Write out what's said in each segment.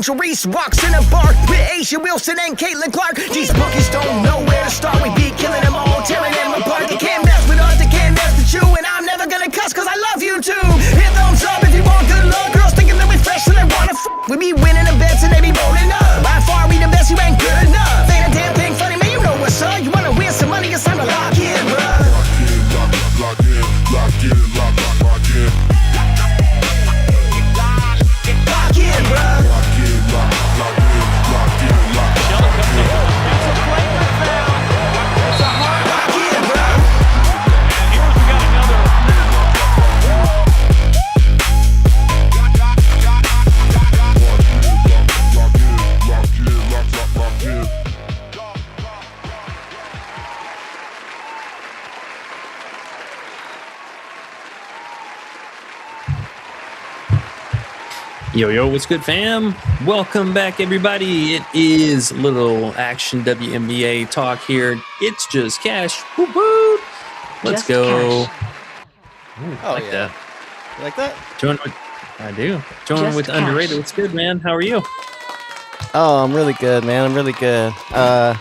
Angel Reese walks in a bar with Asia Wilson and Caitlin Clark. These bookies don't know where to start. We be killing them all, tearing them apart. They can't mess with us, they can't mess with you. And I'm never gonna cuss cause I love you too. Hit thumbs up if you want good luck. Girls thinking that we fresh and they wanna We be winning the bets and they be rolling up. By far we the best, you ain't good enough. Ain't a damn thing funny, man, you know what's up. You wanna win some money, it's time to lock in, bruh. Lock in, lock in, lock in, lock in. Lock in, bruh. Lock in, lock in, lock in, lock in. Shelly comes to go. It's a flagrant foul. It's a hard Lock in, bruh. And here we got another. Lock in. Yo, what's good, fam? Welcome back, everybody. It is Little Action WNBA talk here. It's just cash. Woo-hoo. Let's Just go. cash. Ooh, like that. You like that? I do. Join Just with cash. Underrated. What's good, man? How are you? Oh, I'm really good, man. I'm really good. I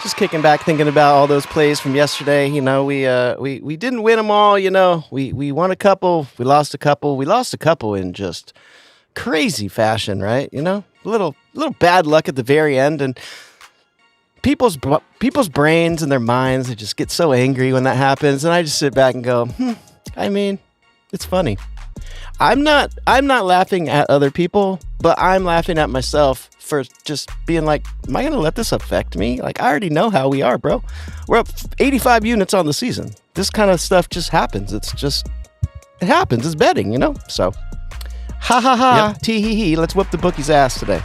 just kicking back, thinking about all those plays from yesterday. You know, we didn't win them all. You know, we won a couple, we lost a couple, in just crazy fashion, right? You know, a little bad luck at the very end, and people's brains and their minds, they just get so angry when that happens. And I just sit back and go, I mean, it's funny. I'm not laughing at other people, but I'm laughing at myself for just being like, am I going to let this affect me? Like, I already know how we are, bro. We're up 85 units on the season. This kind of stuff just happens. It happens. It's betting, you know? So, ha, Yep. tee-hee-hee. Let's whoop the bookie's ass today.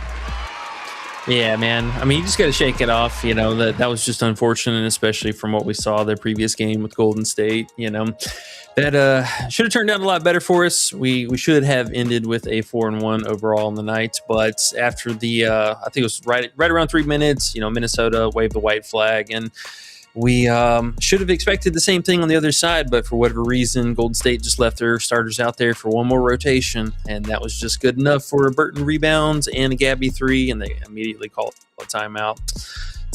Yeah, man. I mean, you just got to shake it off. You know, that was just unfortunate, especially from what we saw the previous game with Golden State. You know, that should have turned out a lot better for us. We should have ended with a 4-1 overall in the night. But after the, I think it was right around 3 minutes, you know, Minnesota waved the white flag, and we should have expected the same thing on the other side, but for whatever reason, Golden State just left their starters out there for one more rotation, and that was just good enough for a Burton rebounds and a Gabby 3, and they immediately called a timeout.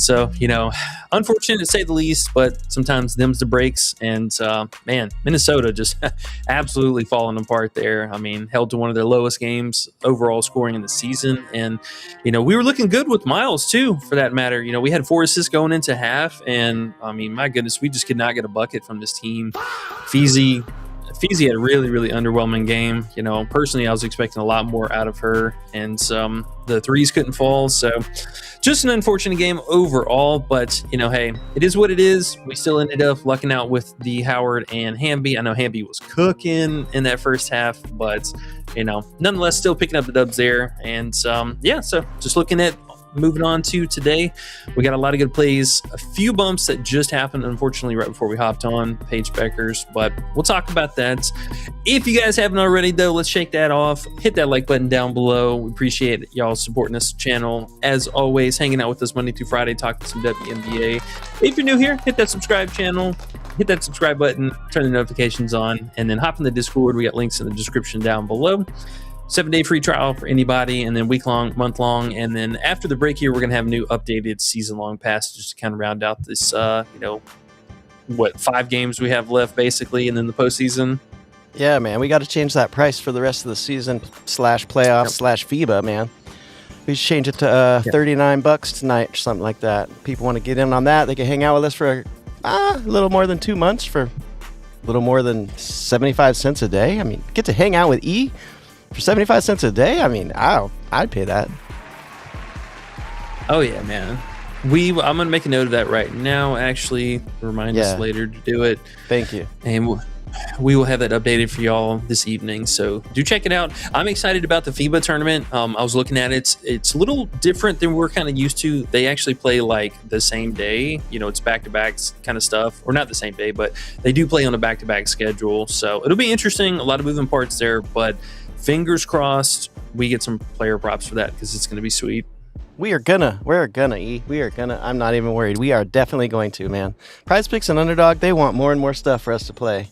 So, you know, unfortunate to say the least, but sometimes them's the breaks. And, man, Minnesota just absolutely falling apart there. I mean, held to one of their lowest games overall scoring in the season. And, you know, we were looking good with Miles, too, for that matter. You know, we had 4 assists going into half. And, I mean, my goodness, we just could not get a bucket from this team. Feezy had a really, really underwhelming game. You know, personally, I was expecting a lot more out of her, and the threes couldn't fall. So just an unfortunate game overall, but, you know, hey, it is what it is. We still ended up lucking out with the Howard and Hamby. I know Hamby was cooking in that first half, but, you know, nonetheless, still picking up the dubs there. And, so just looking at moving on to today, we got a lot of good plays, a few bumps that just happened, unfortunately, right before we hopped on Page Beckers, but we'll talk about that. If you guys haven't already, though, let's shake that off. Hit that like button down below. We appreciate y'all supporting this channel. As always, hanging out with us Monday through Friday, talking some WNBA. If you're new here, hit that subscribe channel. Hit that subscribe button, turn the notifications on, and then hop in the Discord. We got links in the description down below. 7-day free trial for anybody, and then week-long, month-long, and then after the break here, we're going to have a new updated season-long pass just to kind of round out this, 5 games we have left, basically, and then the postseason. Yeah, man, we got to change that price for the rest of the season /playoffs /FIBA, man. We should change it to $39 tonight or something like that. People want to get in on that. They can hang out with us for a little more than 2 months for a little more than 75 cents a day. I mean, get to hang out with E for 75 cents a day. I mean, I'd pay that. Oh, yeah, man. I'm going to make a note of that right now, actually. Remind us later to do it. Thank you. And we will have that updated for y'all this evening, so do check it out. I'm excited about the FIBA tournament. I was looking at it. It's a little different than we're kind of used to. They actually play like the same day. You know, it's back-to-backs kind of stuff. Or not the same day, but they do play on a back-to-back schedule. So it'll be interesting. A lot of moving parts there, but fingers crossed we get some player props for that because it's going to be sweet. We're gonna, E. We are gonna. I'm not even worried. We are definitely going to, man. Prizepicks and Underdog, they want more and more stuff for us to play.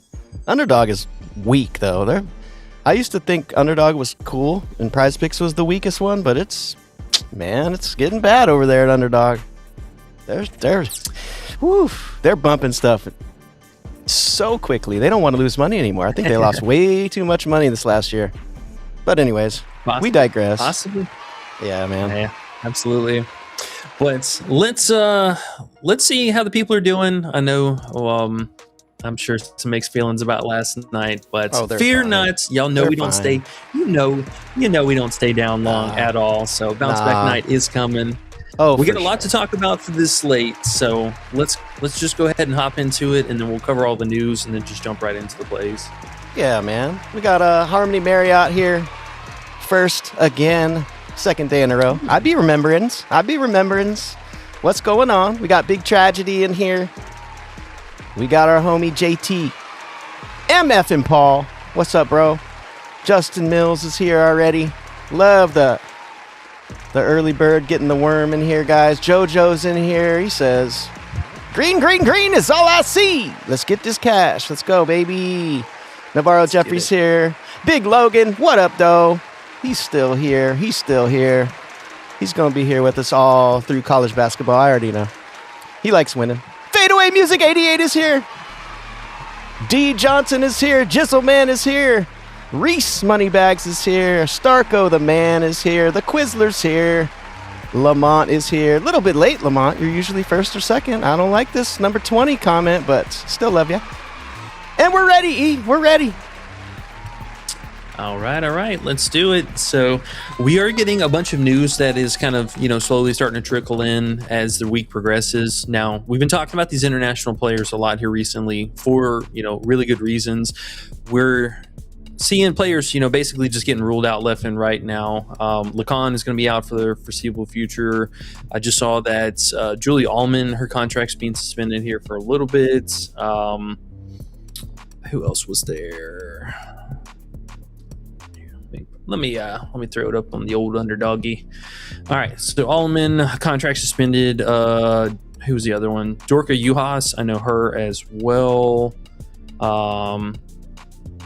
Underdog is weak, though. I used to think Underdog was cool and Prizepicks was the weakest one, but it's getting bad over there at Underdog. They're bumping stuff so quickly. They don't want to lose money anymore. I think they lost way too much money this last year. But anyways, we digress. Possibly. Yeah, man. Yeah, absolutely. But let's see how the people are doing. I know I'm sure some mixed feelings about last night, but fear not. Y'all know we don't stay. You know we don't stay down long at all. So bounce back night is coming. We got a lot to talk about for this slate, so let's just go ahead and hop into it, and then we'll cover all the news, and then just jump right into the plays. Yeah, man. We got Harmony Marriott here. First again, second day in a row. I'd be remembering what's going on. We got Big Tragedy in here. We got our homie JT, MF and Paul. What's up, bro? Justin Mills is here already. Love the early bird getting the worm in here, guys. JoJo's in here. He says, green, green, green is all I see. Let's get this cash. Let's go, baby. Navarro Jeffrey's here. Big Logan, what up, though? He's still here. He's going to be here with us all through college basketball. I already know. He likes winning. Fadeaway Music 88 is here. D Johnson is here. Jizzleman is here. Reese Moneybags is here. Starco the man is here. The Quizzler's here. Lamont is here. A little bit late, Lamont. You're usually first or second. I don't like this number 20 comment, but still love you. And we're ready, E. We're ready. All right. Let's do it. So we are getting a bunch of news that is kind of, slowly starting to trickle in as the week progresses. Now, we've been talking about these international players a lot here recently for, really good reasons. We're seeing players, basically just getting ruled out left and right now. Lacan is going to be out for the foreseeable future. I just saw that Julie Allman, her contract's being suspended here for a little bit. Who else was there? Let me throw it up on the old underdoggy. All right, so Allman contract suspended. Who was the other one? Dorka Juhas, I know her as well.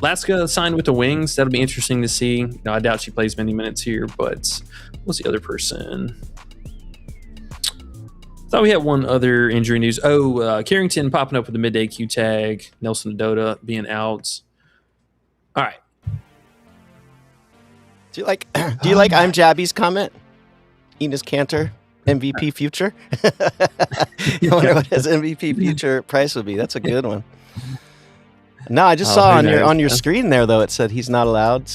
Laska signed with the Wings. That'll be interesting to see. I doubt she plays many minutes here, but what's the other person? Thought we had one other injury news. Carrington popping up with the midday Q tag. Nelson Dota being out. All right. Do you like I'm Jabby's comment? Enos Cantor, MVP future. You wonder what his MVP future price would be. That's a good one. No, I just saw on your screen there though. It said he's not allowed.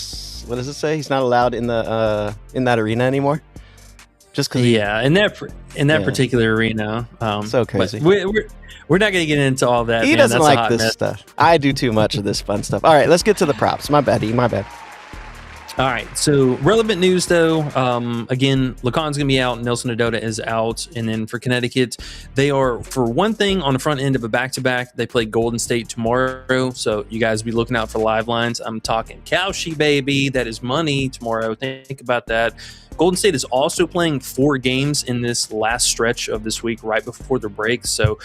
What does it say? He's not allowed in that arena anymore. Just because. Yeah, in that particular arena. So crazy. We're not going to get into all that. He doesn't like this stuff. I do too much of this fun stuff. All right, let's get to the props. My bad, E. My bad. All right, so relevant news though. Again, Lacan's gonna be out. Nelson Adota is out, and then for Connecticut, they are for one thing on the front end of a back-to-back. They play Golden State tomorrow, so you guys be looking out for live lines. I'm talking Cowshy, baby. That is money tomorrow. Think about that. Golden State is also playing 4 games in this last stretch of this week, right before the break. So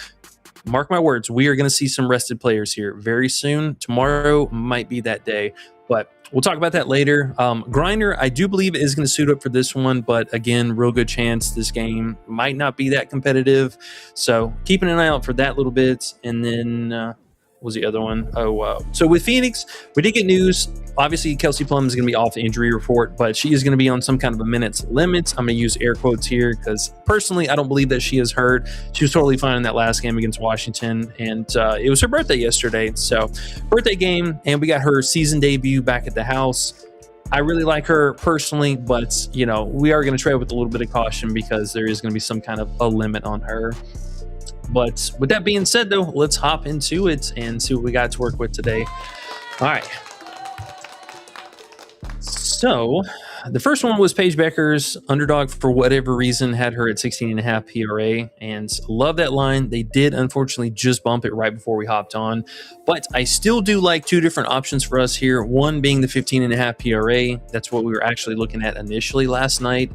mark my words, we are going to see some rested players here very soon. Tomorrow might be that day, but we'll talk about that later. Griner, I do believe, is going to suit up for this one, but again, real good chance this game might not be that competitive. So keeping an eye out for that little bit. And then what was the other one? So with Phoenix, we did get news. Obviously, Kelsey Plum is going to be off the injury report, but she is going to be on some kind of a minutes limit. I'm going to use air quotes here because personally, I don't believe that she is hurt. She was totally fine in that last game against Washington, and it was her birthday yesterday. So birthday game, and we got her season debut back at the house. I really like her personally, but we are going to tread with a little bit of caution because there is going to be some kind of a limit on her. But with that being said, though, let's hop into it and see what we got to work with today. All right. So the first one was Paige Becker's Underdog. For whatever reason, had her at 16.5 PRA, and love that line. They did unfortunately just bump it right before we hopped on, but I still do like 2 different options for us here. One being the 15.5 PRA. That's what we were actually looking at initially last night.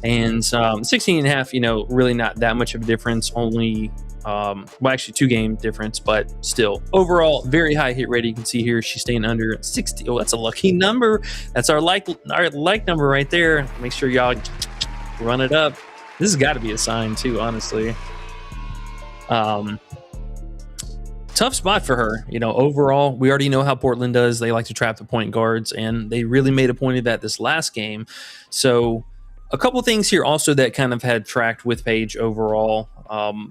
And 16.5, really not that much of a difference. Only Well, actually 2-game difference, but still overall very high hit rate. You can see here she's staying under 60. Oh, that's a lucky number. That's our like number right there. Make sure y'all run it up. This has got to be a sign too, honestly. Tough spot for her. Overall, we already know how Portland does. They like to trap the point guards, and they really made a point of that this last game. So a couple things here also that kind of had tracked with Paige overall.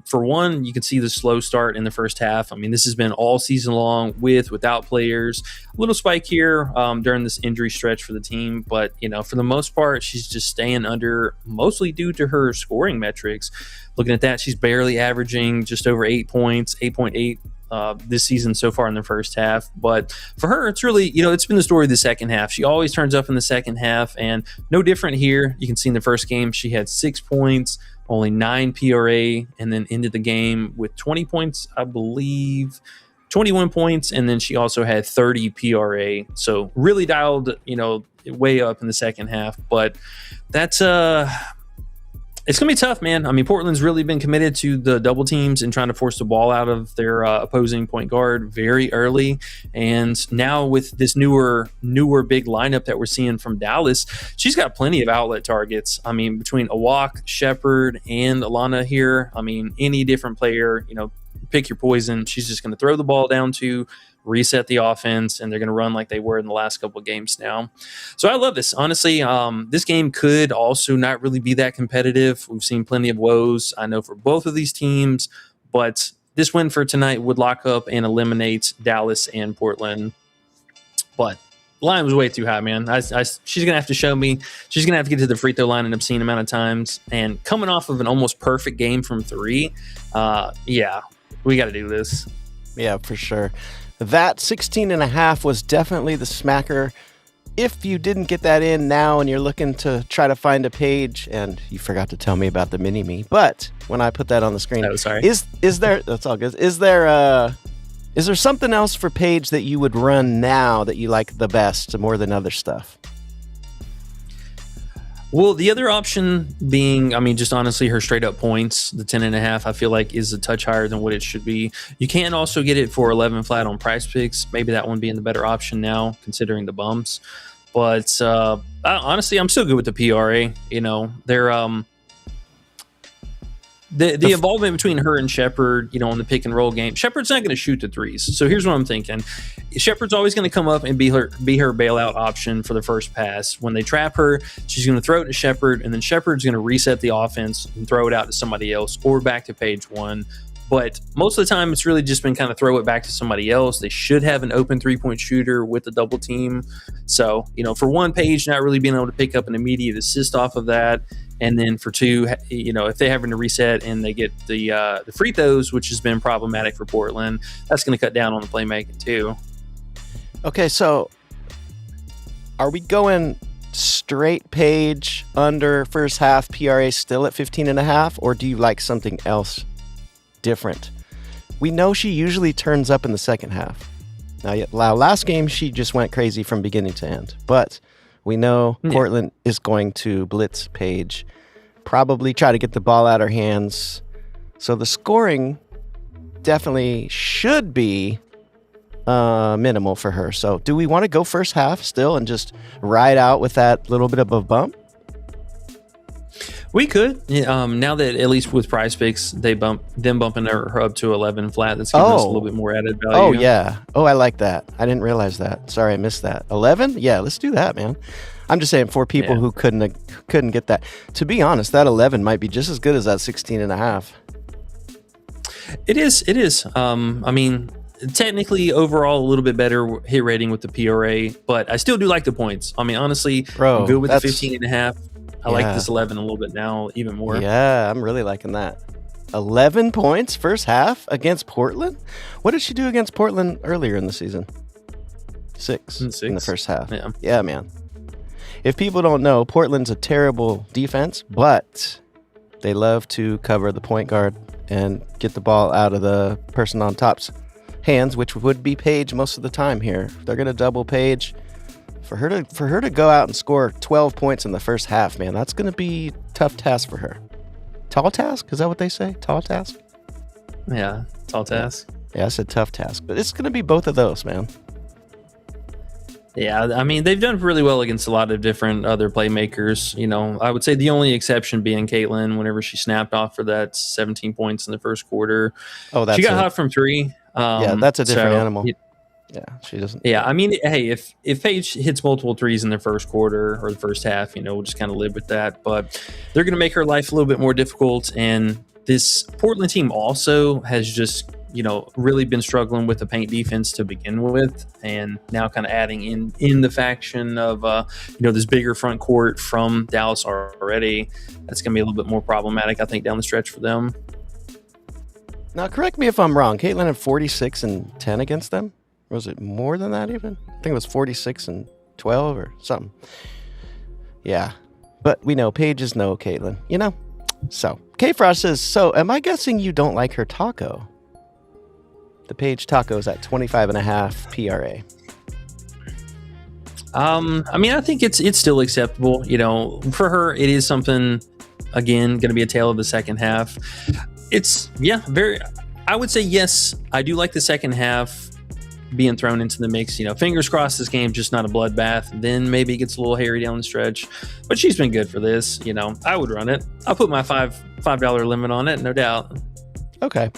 For one, you can see the slow start in the first half. I mean, this has been all season long without players. A little spike here during this injury stretch for the team. But, for the most part, she's just staying under, mostly due to her scoring metrics. Looking at that, she's barely averaging just over 8 points, 8.8 this season so far in the first half. But for her, it's really, it's been the story of the second half. She always turns up in the second half, and no different here. You can see in the first game, she had 6 points, only 9 PRA, and then ended the game with 20 points, I believe, 21 points, and then she also had 30 PRA. So really dialed, way up in the second half. But that's it's going to be tough, man. I mean, Portland's really been committed to the double teams and trying to force the ball out of their opposing point guard very early. And now with this newer big lineup that we're seeing from Dallas, she's got plenty of outlet targets. I mean, between Awak, Shepherd, and Alana here, I mean, any different player, pick your poison. She's just going to throw the ball down to, reset the offense, and they're going to run like they were in the last couple of games now. So I love this. Honestly, this game could also not really be that competitive. We've seen plenty of woes, I know, for both of these teams, but this win for tonight would lock up and eliminate Dallas and Portland. But the line was way too high, man. She's going to have to show me. She's going to have to get to the free throw line an obscene amount of times. And coming off of an almost perfect game from 3, yeah, we got to do this. Yeah, for sure. That 16.5 was definitely the smacker. If you didn't get that in now and you're looking to try to find a page, and you forgot to tell me about the mini-me, but when I put that on the screen, oh, sorry. Is there, that's all good. Is there something else for Paige that you would run now that you like the best more than other stuff? Well, the other option being, I mean, just honestly, her straight up points, the 10.5, I feel like is a touch higher than what it should be. You can also get it for 11 flat on Prizepicks. Maybe that one being the better option now, considering the bumps. But honestly, I'm still good with the PRA. They're the involvement between her and Shepherd, in the pick and roll game. Shepherd's not going to shoot the threes. So here's what I'm thinking. Shepherd's always going to come up and be her bailout option for the first pass. When they trap her, she's going to throw it to Shepherd, and then Shepherd's going to reset the offense and throw it out to somebody else or back to page 1. But most of the time, it's really just been kind of throw it back to somebody else. They should have an open 3-point shooter with the double team. So, for one, Page not really being able to pick up an immediate assist off of that. And then for 2, if they having to reset and they get the free throws, which has been problematic for Portland, that's going to cut down on the playmaking too. Okay, so are we going straight Page under first half, PRA still at 15.5, or do you like something else different? We know she usually turns up in the second half. Now, last game, she just went crazy from beginning to end, but we know Portland is going to blitz Page, probably try to get the ball out of her hands. So the scoring definitely should be minimal for her. So do we want to go first half still and just ride out with that little bit of a bump? We could. Now that at least with Prizepicks, they bumping her up to 11 flat. That's giving us a little bit more added value. Oh, yeah. Oh, I like that. I didn't realize that. Sorry, I missed that. 11? Yeah, let's do that, man. I'm just saying for people who couldn't get that. To be honest, that 11 might be just as good as that 16.5. It is. I mean, technically overall a little bit better hit rating with the PRA, but I still do like the points. I mean, honestly, I'm good with the 15.5. I like this 11 a little bit now, even more. Yeah, I'm really liking that. 11 points first half against Portland? What did she do against Portland earlier in the season? 6 in the first half. Yeah, man. If people don't know, Portland's a terrible defense, but they love to cover the point guard and get the ball out of the person on top's hands, which would be Page most of the time here. They're going to double Page. For her to go out and score 12 points in the first half, man, that's going to be a tough task for her. Tall task? Is that what they say? Tall task? Yeah, tall task. Yeah, I said tough task, but it's going to be both of those, man. Yeah, I mean, they've done really well against a lot of different other playmakers. I would say the only exception being Caitlin, whenever she snapped off for that 17 points in the first quarter. Oh, that's she got hot from three. Yeah, that's a different animal. Yeah, she doesn't. Yeah, I mean, hey, if Paige hits multiple threes in the first quarter or the first half, we'll just kind of live with that. But they're going to make her life a little bit more difficult. And this Portland team also has just really been struggling with the paint defense to begin with, and now kind of adding in the faction of this bigger front court from Dallas already. That's going to be a little bit more problematic, I think, down the stretch for them. Now, correct me if I'm wrong. Caitlin had 46 and 10 against them. Or was it more than that even? I think it was 46 and 12 or something. Yeah, but we know Paige is no Caitlin, So, K-Frost says, so am I guessing you don't like her taco? The Paige taco is at 25.5 PRA. I mean, I think it's still acceptable. For her, it is something, again, going to be a tale of the second half. It's, very, I would say, yes, I do like the second half being thrown into the mix. Fingers crossed this game's just not a bloodbath. Then maybe it gets a little hairy down the stretch. But she's been good for this. I would run it. I'll put my $5 limit on it, no doubt. Okay.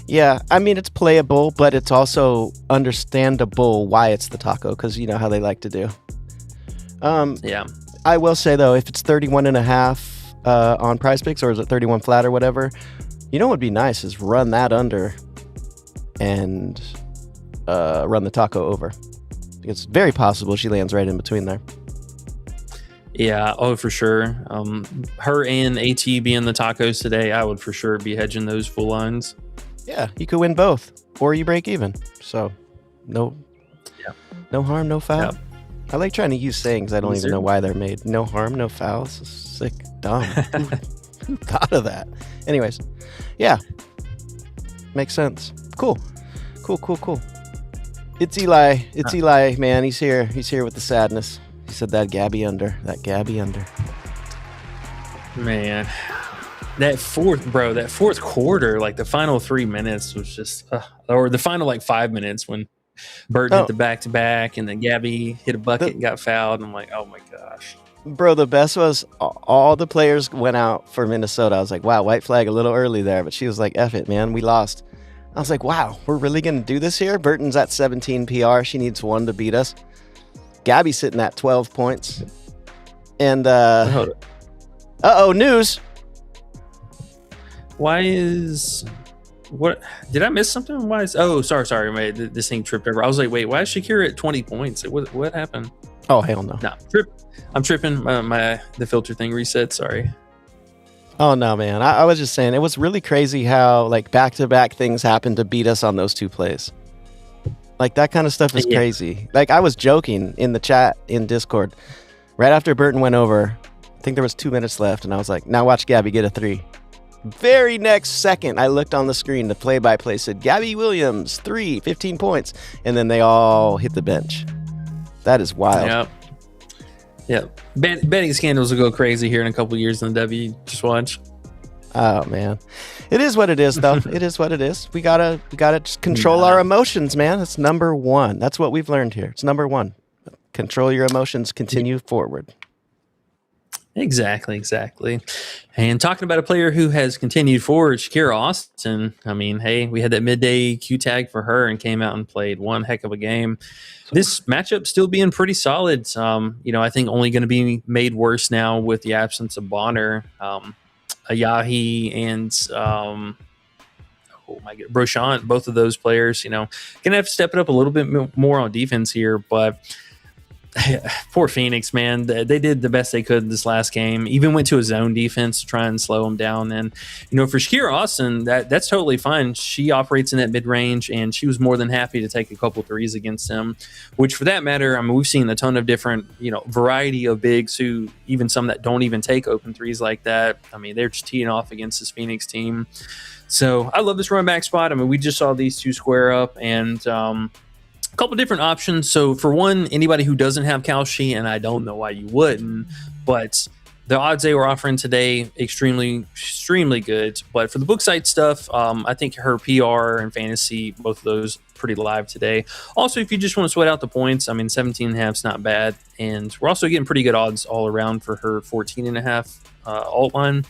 Yeah, I mean, it's playable, but it's also understandable why it's the taco, because you know how they like to do. Yeah. I will say, though, if it's 31.5 on Prizepicks, or is it 31 flat or whatever, what would be nice is run that under and run the taco over. It's very possible she lands right in between there. Yeah, for sure. Her and AT being the tacos today, I would for sure be hedging those full lines. Yeah, you could win both, or you break even. So, no harm, no foul. Yep. I like trying to use sayings I don't even know why they're made. No harm, no foul. This is sick, dumb. Who thought of that? Anyways, yeah, makes sense. Cool. It's Eli. Eli, man. He's here. He's here with the sadness. He said that Gabby under. Man, that fourth quarter, like the final 3 minutes was just, or the final 5 minutes when Burton hit the back-to-back and then Gabby hit a bucket and got fouled. And I'm like, oh my gosh. Bro, the best was all the players went out for Minnesota. I was like, wow, white flag a little early there. But she was like, F it, man. We lost. I was like, wow, we're really going to do this here? Burton's at 17 PR. She needs one to beat us. Gabby's sitting at 12 points. And, news. What did I miss something? Sorry, mate. This thing tripped over. I was like, wait, why is Shakira at 20 points? What happened? Oh, hell no. No, I'm tripping. The filter thing reset. Sorry. Oh, no, man. I was just saying, it was really crazy how, back-to-back things happened to beat us on those two plays. That kind of stuff is crazy. I was joking in the chat in Discord. Right after Burton went over, I think there was 2 minutes left, and I was like, now watch Gabby get a three. Very next second, I looked on the screen. The play-by-play said, Gabby Williams, 3, 15 points. And then they all hit the bench. That is wild. Yep. Betting scandals will go crazy here in a couple of years in the W. Just watch. Oh, man. It is what it is, though. It is what it is. We gotta just control our emotions, man. That's number one. That's what we've learned here. It's number one. Control your emotions. Continue forward. Exactly. And talking about a player who has continued forward, Shakira Austin. I mean, hey, we had that midday Q tag for her and came out and played one heck of a game. This matchup still being pretty solid. I think only going to be made worse now with the absence of Bonner. Ayahi and Brochant, both of those players, gonna have to step it up a little bit more on defense here. But poor Phoenix, man, they did the best they could this last game. Even went to a zone defense to try and slow them down. And for Shakira Austin, that's totally fine. She operates in that mid range, and she was more than happy to take a couple threes against them. Which, for that matter, I mean, we've seen a ton of different, variety of bigs who, even some that don't even take open threes like that. I mean, they're just teeing off against this Phoenix team. So I love this run back spot. I mean, we just saw these two square up, and a couple different options. So for one, anybody who doesn't have Kalshi, and I don't know why you wouldn't, but the odds they were offering today, extremely good. But for the book site stuff, I think her PR and fantasy, both of those pretty live today. Also, if you just want to sweat out the points, I mean, 17.5 is not bad. And we're also getting pretty good odds all around for her 14.5 alt line.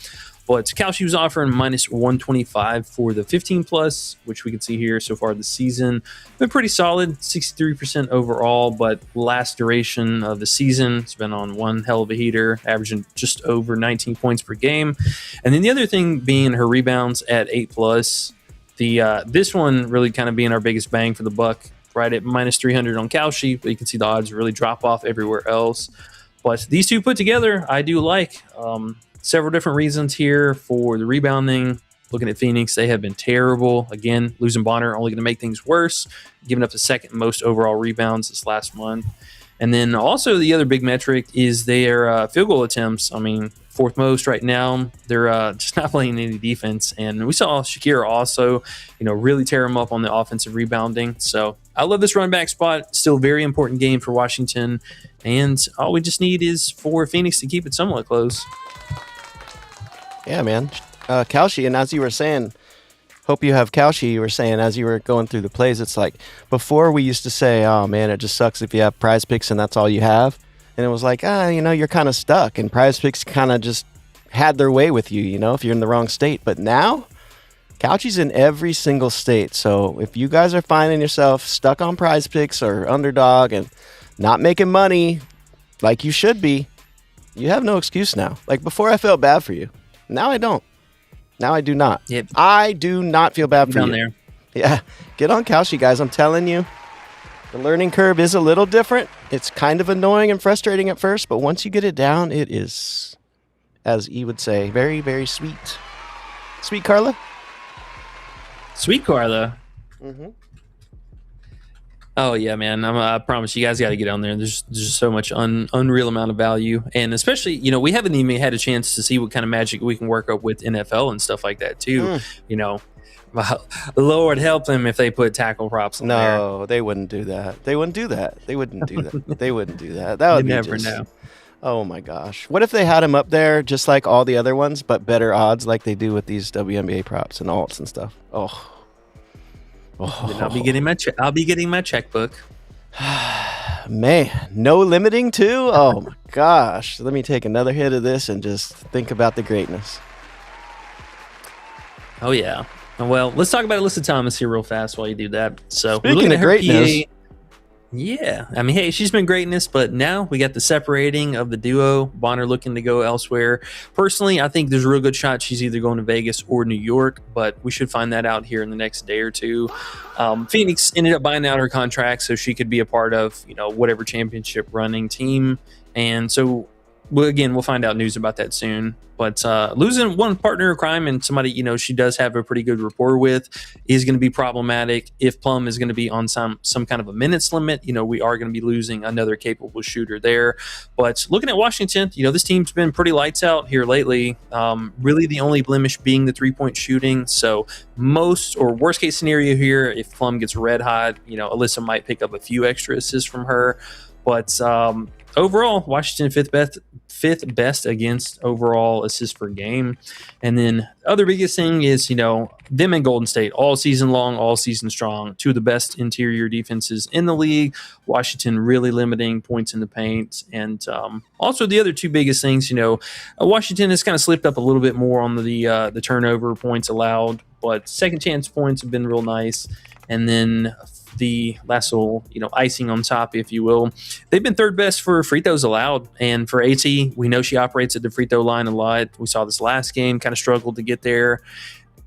But Kalshi was offering minus 125 for the 15 plus, which we can see here so far this season. Been pretty solid, 63% overall, but last duration of the season, it's been on one hell of a heater, averaging just over 19 points per game. And then the other thing being her rebounds at 8 plus. This one really kind of being our biggest bang for the buck, right at minus 300 on Kalshi, but you can see the odds really drop off everywhere else. But these two put together, I do like. Several different reasons here for the rebounding. Looking at Phoenix, they have been terrible. Again, losing Bonner only going to make things worse, giving up the second most overall rebounds this last month. And then also the other big metric is their field goal attempts. I mean, fourth most right now. They're just not playing any defense. And we saw Shakira also, really tear them up on the offensive rebounding. So I love this run back spot. Still a very important game for Washington. And all we just need is for Phoenix to keep it somewhat close. Yeah, man. Kalshi, and as you were saying, hope you have Kalshi, you were saying as you were going through the plays, it's like before we used to say, oh, man, it just sucks if you have prize picks and that's all you have. And it was like, you're kind of stuck. And prize picks kind of just had their way with you, if you're in the wrong state. But now, Kalshi's in every single state. So if you guys are finding yourself stuck on prize picks or underdog and not making money like you should be, you have no excuse now. Like before I felt bad for you. Now I don't. Now I do not. Yep. I do not feel bad for you. There. Yeah. Get on Kalshi, guys. I'm telling you. The learning curve is a little different. It's kind of annoying and frustrating at first, but once you get it down, it is, as E would say, very, very sweet. Sweet Carla? Sweet Carla. Mm-hmm. Oh, yeah, man. I promise you guys got to get on there. There's just so much unreal amount of value. And especially, we haven't even had a chance to see what kind of magic we can work up with NFL and stuff like that, too. Lord help them if they put tackle props on there. No, they wouldn't do that. They wouldn't do that. They wouldn't do that. That would you be never know. Oh, my gosh. What if they had him up there just like all the other ones, but better odds like they do with these WNBA props and alts and stuff? Oh. Then I'll be getting my checkbook. Man, no limiting too? Oh my gosh. Let me take another hit of this and just think about the greatness. Oh yeah. Well, let's talk about Alyssa Thomas here real fast while you do that. So speaking of greatness. Yeah. I mean, hey, she's been greatness, but now we got the separating of the duo. Bonner looking to go elsewhere. Personally, I think there's a real good shot she's either going to Vegas or New York, but we should find that out here in the next day or two. Phoenix ended up buying out her contract so she could be a part of, whatever championship running team. And so, we'll find out news about that soon. But losing one partner in crime and somebody, she does have a pretty good rapport with is going to be problematic. If Plum is going to be on some kind of a minutes limit, we are going to be losing another capable shooter there. But looking at Washington, this team's been pretty lights out here lately. Really the only blemish being the 3-point shooting. So most or worst case scenario here, if Plum gets red hot, Alyssa might pick up a few extra assists from her. But overall, Washington fifth best against overall assists per game. And then other biggest thing is, them and Golden State all season long, all season strong, two of the best interior defenses in the league. Washington really limiting points in the paint. And also the other two biggest things, Washington has kind of slipped up a little bit more on the turnover points allowed, but second chance points have been real nice. And then the last little, icing on top, if you will, they've been third best for free throws allowed. And for AT, we know she operates at the free throw line a lot. We saw this last game, kind of struggled to get there.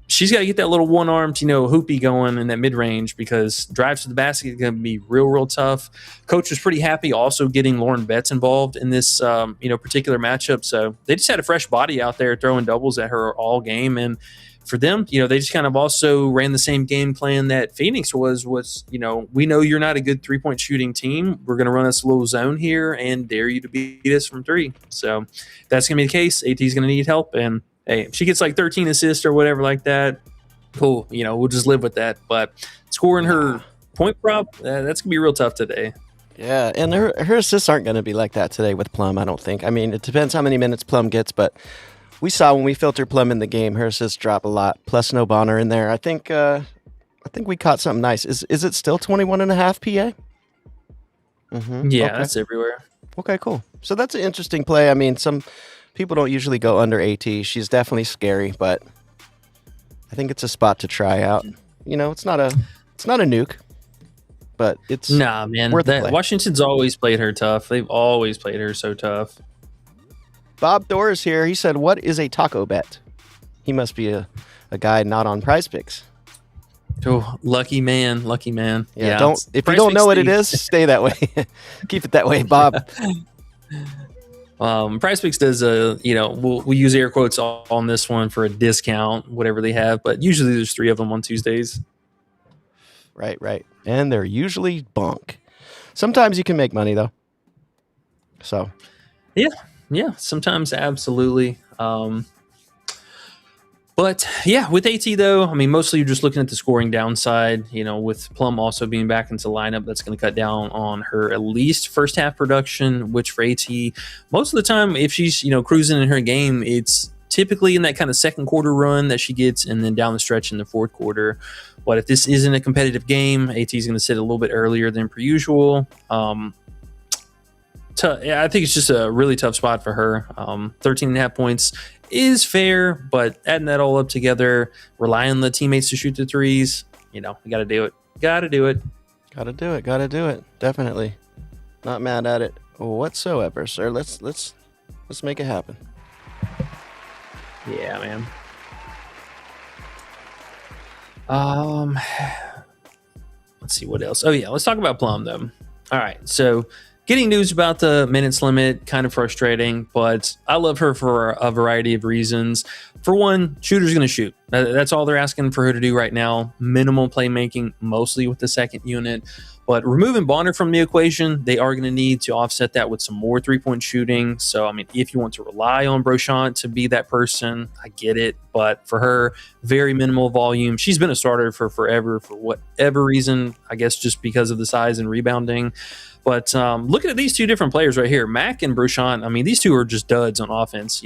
She's got to get that little one-armed, hoopy going in that mid-range because drives to the basket is going to be real, real tough. Coach was pretty happy also getting Lauren Betts involved in this, particular matchup. So they just had a fresh body out there throwing doubles at her all game. And for them, they just kind of also ran the same game plan that Phoenix was, we know you're not a good 3-point shooting team. We're going to run us a little zone here and dare you to beat us from 3. So if that's going to be the case, AT's going to need help. And hey, if she gets like 13 assists or whatever like that, cool. We'll just live with that. But scoring her point prop, that's going to be real tough today. Yeah, and her assists aren't going to be like that today with Plum, I don't think. I mean, it depends how many minutes Plum gets, but we saw when we filtered Plum in the game, her assists drop a lot, plus no Bonner in there. I think we caught something nice. Is it still 21.5 PA? Mm-hmm. Yeah, Okay. that's everywhere. Okay, cool. So that's an interesting play. I mean, some people don't usually go under AT. She's definitely scary, but I think it's a spot to try out. You know, it's not a nuke, but it's man. worth a play. Washington's always played her tough. They've always played her so tough. Bob Thor is here. He said, "What is a taco bet?" He must be a guy not on Prizepicks. Oh, lucky man. Yeah. If you don't know what it is, stay that way. Keep it that way, Bob. Prizepicks does we'll use air quotes on this one for a discount, whatever they have, but usually there's 3 of them on Tuesdays. Right. And they're usually bunk. Sometimes you can make money though. So Yeah, sometimes absolutely. But yeah, with AT though, I mean, mostly you're just looking at the scoring downside. You know, with Plum also being back into lineup, that's going to cut down on her at least first half production. Which for AT, most of the time, if she's cruising in her game, it's typically in that kind of second quarter run that she gets, and then down the stretch in the fourth quarter. But if this isn't a competitive game, AT is going to sit a little bit earlier than per usual. I think it's just a really tough spot for her. 13.5 points is fair, but adding that all up together, relying on the teammates to shoot the threes, you got to do it. Got to do it. Definitely. Not mad at it whatsoever, sir. Let's make it happen. Yeah, man. Let's see what else. Oh yeah, let's talk about Plum though. All right, so getting news about the minutes limit, kind of frustrating, but I love her for a variety of reasons. For one, shooter's going to shoot. That's all they're asking for her to do right now. Minimal playmaking, mostly with the second unit. But removing Bonner from the equation, they are going to need to offset that with some more three-point shooting. So, I mean, if you want to rely on Brochant to be that person, I get it. But for her, very minimal volume. She's been a starter for forever for whatever reason, I guess just because of the size and rebounding. But looking at these two different players right here, Mack and Brochant, I mean, these two are just duds on offense.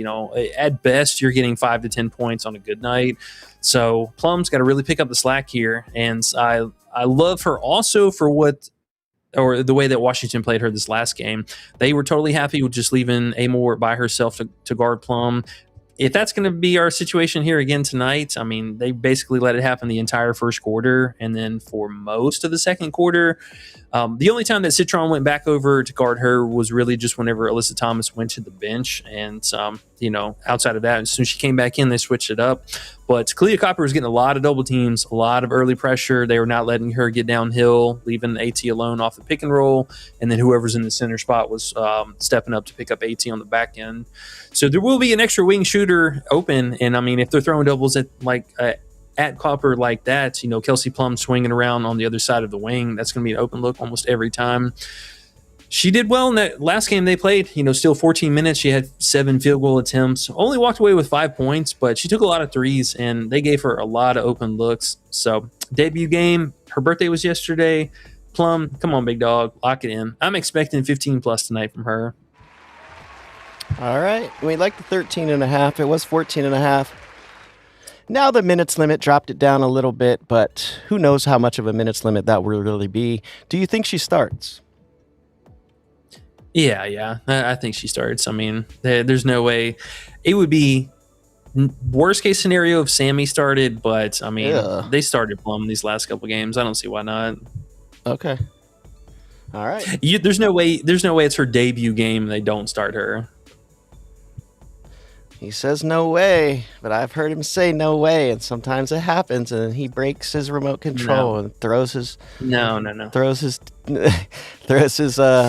At best, you're getting 5 to 10 points on a good night. So Plum's got to really pick up the slack here. And I love her also for the way that Washington played her this last game. They were totally happy with just leaving Amor by herself to guard Plum. If that's going to be our situation here again tonight, I mean, they basically let it happen the entire first quarter. And then for most of the second quarter, the only time that Citron went back over to guard her was really just whenever Alyssa Thomas went to the bench. And, outside of that, as soon as she came back in, they switched it up. But Kalia Copper was getting a lot of double teams, a lot of early pressure. They were not letting her get downhill, leaving AT alone off the pick and roll. And then whoever's in the center spot was stepping up to pick up AT on the back end. So there will be an extra wing shooter open. And, I mean, if they're throwing doubles at Copper like that, Kelsey Plum swinging around on the other side of the wing, that's going to be an open look almost every time. She did well in that last game they played, still 14 minutes. She had 7 field goal attempts, only walked away with 5 points, but she took a lot of threes and they gave her a lot of open looks. So debut game, her birthday was yesterday. Plum, come on, big dog, lock it in. I'm expecting 15 plus tonight from her. All right. We like the 13.5. It was 14.5. Now the minutes limit dropped it down a little bit, but who knows how much of a minutes limit that will really be. Do you think she starts? Yeah. I think she starts. I mean, there's no way. It would be worst case scenario if Sammy started, but I mean, They started Plum these last couple games. I don't see why not. Okay. All right. There's no way it's her debut game and they don't start her. He says no way, but I've heard him say no way, and sometimes it happens, and he breaks his remote control and throws his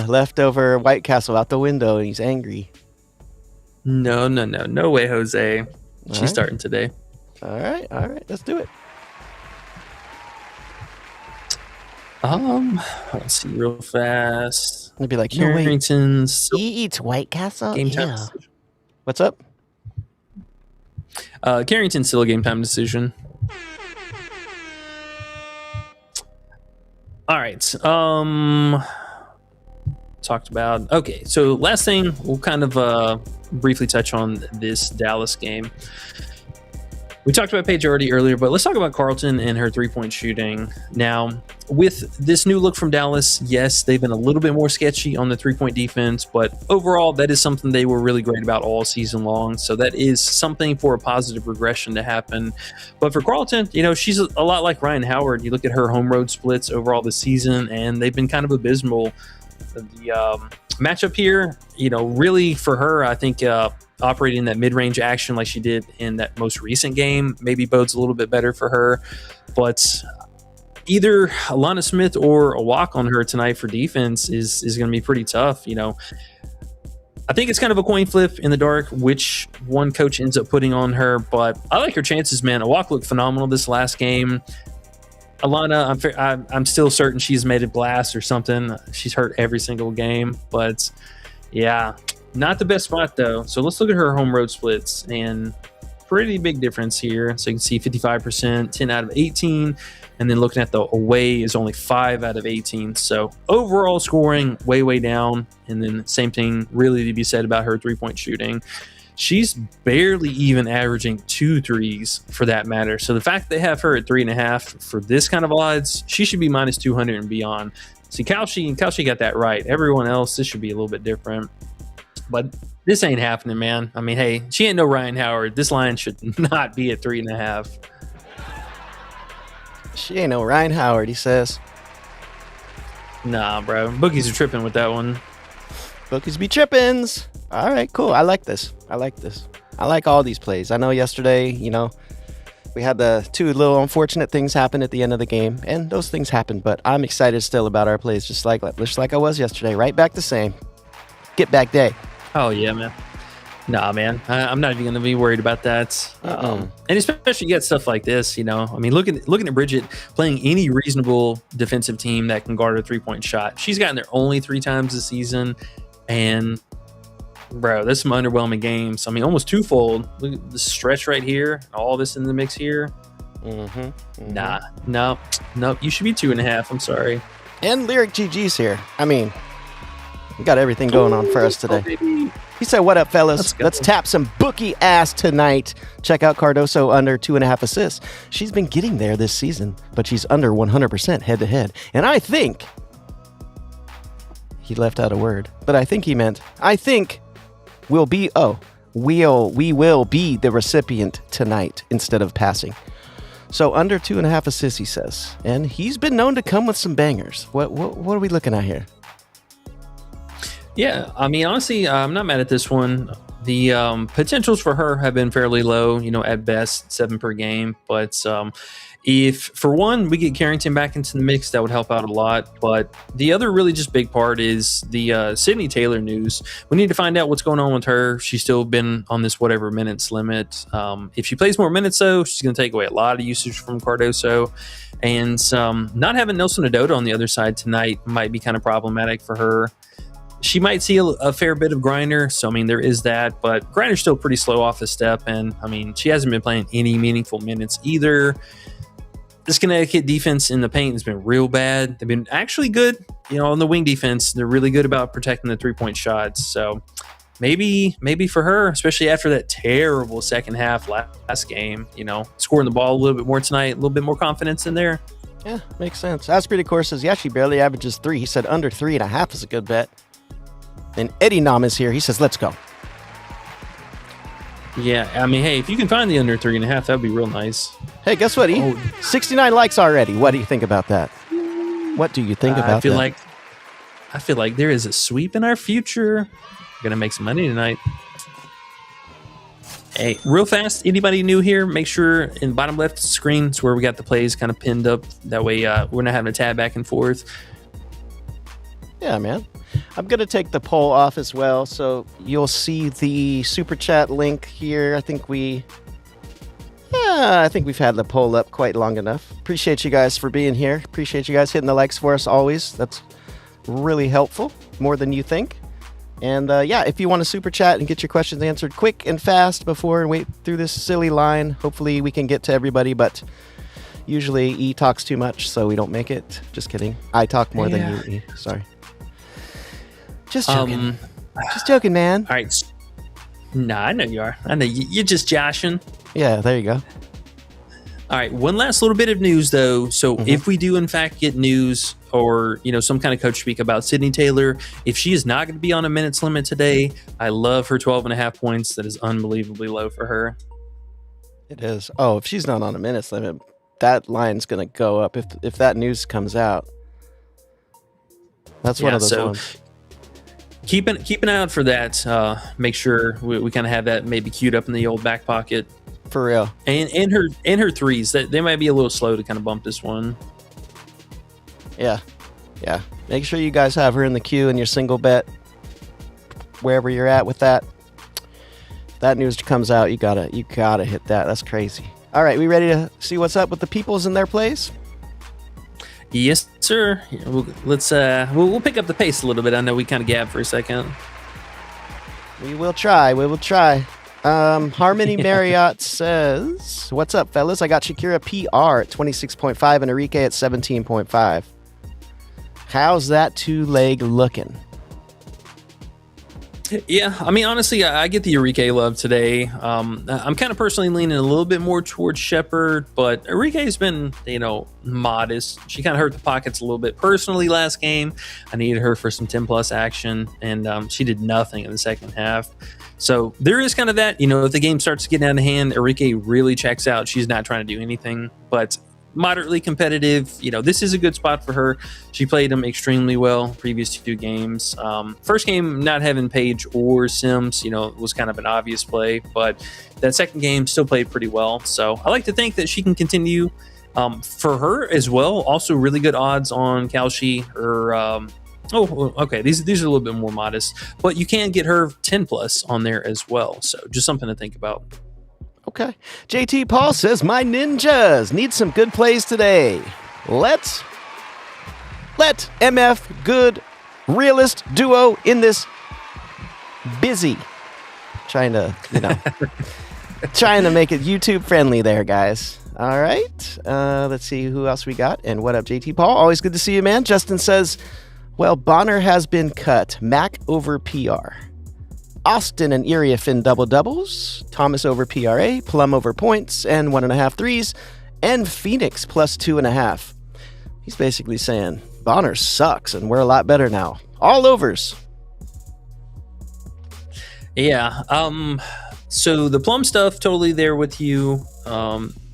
leftover White Castle out the window, and he's angry. No way, Jose. She's starting today. All right, let's do it. Let's see real fast. I'd be like, Carrington's he eats White Castle. Game time. What's up? Carrington's still a game time decision. All right. talked about. Okay, so last thing, we'll kind of briefly touch on this Dallas game. We talked about Paige already earlier, but let's talk about Carlton and her three-point shooting. Now, with this new look from Dallas, yes, they've been a little bit more sketchy on the three-point defense, but overall, that is something they were really great about all season long. So that is something for a positive regression to happen. But for Carlton, she's a lot like Ryan Howard. You look at her home road splits overall this season, and they've been kind of abysmal. The matchup here, really for her, I think operating that mid-range action like she did in that most recent game maybe bodes a little bit better for her. But either Alana Smith or a walk on her tonight for defense is going to be pretty tough. I think it's kind of a coin flip in the dark which one coach ends up putting on her, but I like her chances, man. A walk looked phenomenal this last game. Alana, I'm still certain she's made a blast or something. She's hurt every single game, but yeah, not the best spot though. So let's look at her home road splits, and pretty big difference here. So you can see 55%, 10 out of 18, and then looking at the away is only 5 out of 18. So overall scoring way down, and then same thing really to be said about her three-point shooting. She's barely even averaging 2 threes for that matter. So the fact they have her at 3.5 for this kind of odds, she should be minus 200 and beyond. See, Kalshi got that right. Everyone else, this should be a little bit different. But this ain't happening, man. I mean, hey, she ain't no Ryan Howard. This line should not be at 3.5. She ain't no Ryan Howard, he says. Nah, bro. Bookies are tripping with that one. Bookies be trippins. All right, cool. I like this. I like all these plays. I know yesterday, we had the 2 little unfortunate things happen at the end of the game, and those things happened, but I'm excited still about our plays, just like I was yesterday. Right back the same. Get back day. Oh, yeah, man. Nah, man. I'm not even going to be worried about that. And especially you get stuff like this, I mean, looking at Bridget playing any reasonable defensive team that can guard a three-point shot. She's gotten there only 3 times this season, and bro, there's some underwhelming games. I mean, almost twofold. Look at the stretch right here. All this in the mix here. Nah, no. You should be 2.5. I'm sorry. And Lyric GG's here. I mean, we got everything going on for us today. He said, "What up, fellas? Let's tap some bookie ass tonight. Check out Cardoso under 2.5 assists. She's been getting there this season, but she's under 100% head to head. And I think he left out a word, but I think he meant we will be the recipient tonight instead of passing. So under 2.5 assists, he says, and he's been known to come with some bangers. What are we looking at here? Yeah, I mean, honestly, I'm not mad at this one. The potentials for her have been fairly low, at best 7 per game. But if, for one, we get Carrington back into the mix, that would help out a lot. But the other really just big part is the Sydney Taylor news. We need to find out what's going on with her. She's still been on this whatever minutes limit. If she plays more minutes, though, she's going to take away a lot of usage from Cardoso. And not having Nelson Adota on the other side tonight might be kind of problematic for her. She might see a fair bit of Griner, so I mean there is that, but Griner's still pretty slow off the step, and I mean she hasn't been playing any meaningful minutes either. This Connecticut defense in the paint has been real bad. They've been actually good, on the wing defense. They're really good about protecting the 3-point shots. So maybe for her, especially after that terrible second half last game, scoring the ball a little bit more tonight, a little bit more confidence in there. Yeah, makes sense. Asprey, of course, says, yeah, she barely averages 3. He said under 3.5 is a good bet. And Eddie Nam is here. He says, let's go. Yeah, I mean, hey, if you can find the under 3.5, that'd be real nice. Hey, guess what, E? 69 likes already. What do you think about that? What do you think about that? I feel like there is a sweep in our future. We're going to make some money tonight. Hey, real fast, anybody new here, make sure in the bottom left screen is where we got the plays kind of pinned up. That way we're not having to tab back and forth. Yeah, man. I'm going to take the poll off as well, so you'll see the super chat link here. I think we've had the poll up quite long enough. Appreciate you guys for being here. Appreciate you guys hitting the likes for us always. That's really helpful, more than you think. And if you want to super chat and get your questions answered quick and fast before and wait through this silly line, hopefully we can get to everybody, but usually E talks too much, so we don't make it. Just kidding. I talk more than you, E. Sorry. Just joking. Just joking, man. All right. Nah, I know you are. I know you're just joshing. Yeah, there you go. All right, one last little bit of news, though. So if we do, in fact, get news or, some kind of coach speak about Sydney Taylor, if she is not going to be on a minutes limit today, I love her 12.5 points. That is unbelievably low for her. It is. Oh, if she's not on a minutes limit, that line's going to go up if that news comes out. That's one of those ones. Keep an eye out for that. Make sure we kind of have that maybe queued up in the old back pocket. For real. And her threes, that they might be a little slow to kind of bump this one. Yeah. Make sure you guys have her in the queue in your single bet, wherever you're at with that. If that news comes out, you gotta hit that. That's crazy. All right, we ready to see what's up with the peoples in their plays? Yes, sir. We'll pick up the pace a little bit. I know we kind of gabbed for a second. We will try. Harmony Marriott says, what's up, fellas? I got Shakira PR at 26.5 and Enrique at 17.5. How's that two-leg looking? Yeah, I mean, honestly, I get the Enrique love today. I'm kind of personally leaning a little bit more towards Shepherd, but Enrique's been, modest. She kind of hurt the pockets a little bit personally last game. I needed her for some 10-plus action, and she did nothing in the second half. So there is kind of that, if the game starts to get out of hand, Enrique really checks out. She's not trying to do anything, but moderately competitive. This is a good spot for her. She played them extremely well previous 2 games. First game, not having Paige or Sims, was kind of an obvious play, but that second game still played pretty well. So I like to think that she can continue. For her as well, also really good odds on Kalshi or okay. These are a little bit more modest, but you can get her 10+ on there as well. So just something to think about. Okay. JT Paul says, my ninjas need some good plays today. Let MF good realist duo in this busy. Trying to make it YouTube friendly there, guys. All right. Let's see who else we got. And what up, JT Paul? Always good to see you, man. Justin says, well, Bonner has been cut. Mac over PR. Austin and Iriafin double-doubles. Thomas over PRA. Plum over points and 1.5 threes. And Phoenix plus 2.5. He's basically saying, Bonner sucks and we're a lot better now. All overs. Yeah. So the Plum stuff, totally there with you.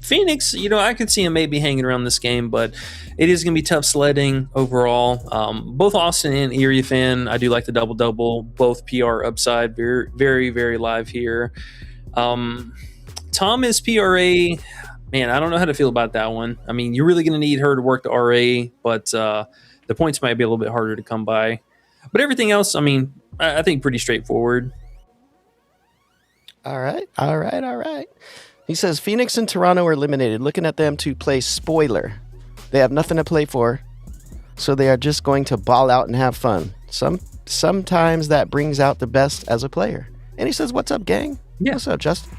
Phoenix, I could see him maybe hanging around this game, but it is going to be tough sledding overall. Both Austin and Iriafin, I do like the double-double. Both PR upside, very, very, very live here. Thomas PRA, man, I don't know how to feel about that one. I mean, you're really going to need her to work the RA, but the points might be a little bit harder to come by. But everything else, I mean, I think pretty straightforward. All right. He says, Phoenix and Toronto are eliminated. Looking at them to play spoiler. They have nothing to play for, so they are just going to ball out and have fun. Sometimes that brings out the best as a player. And he says, what's up, gang? Yeah. What's up, Justin?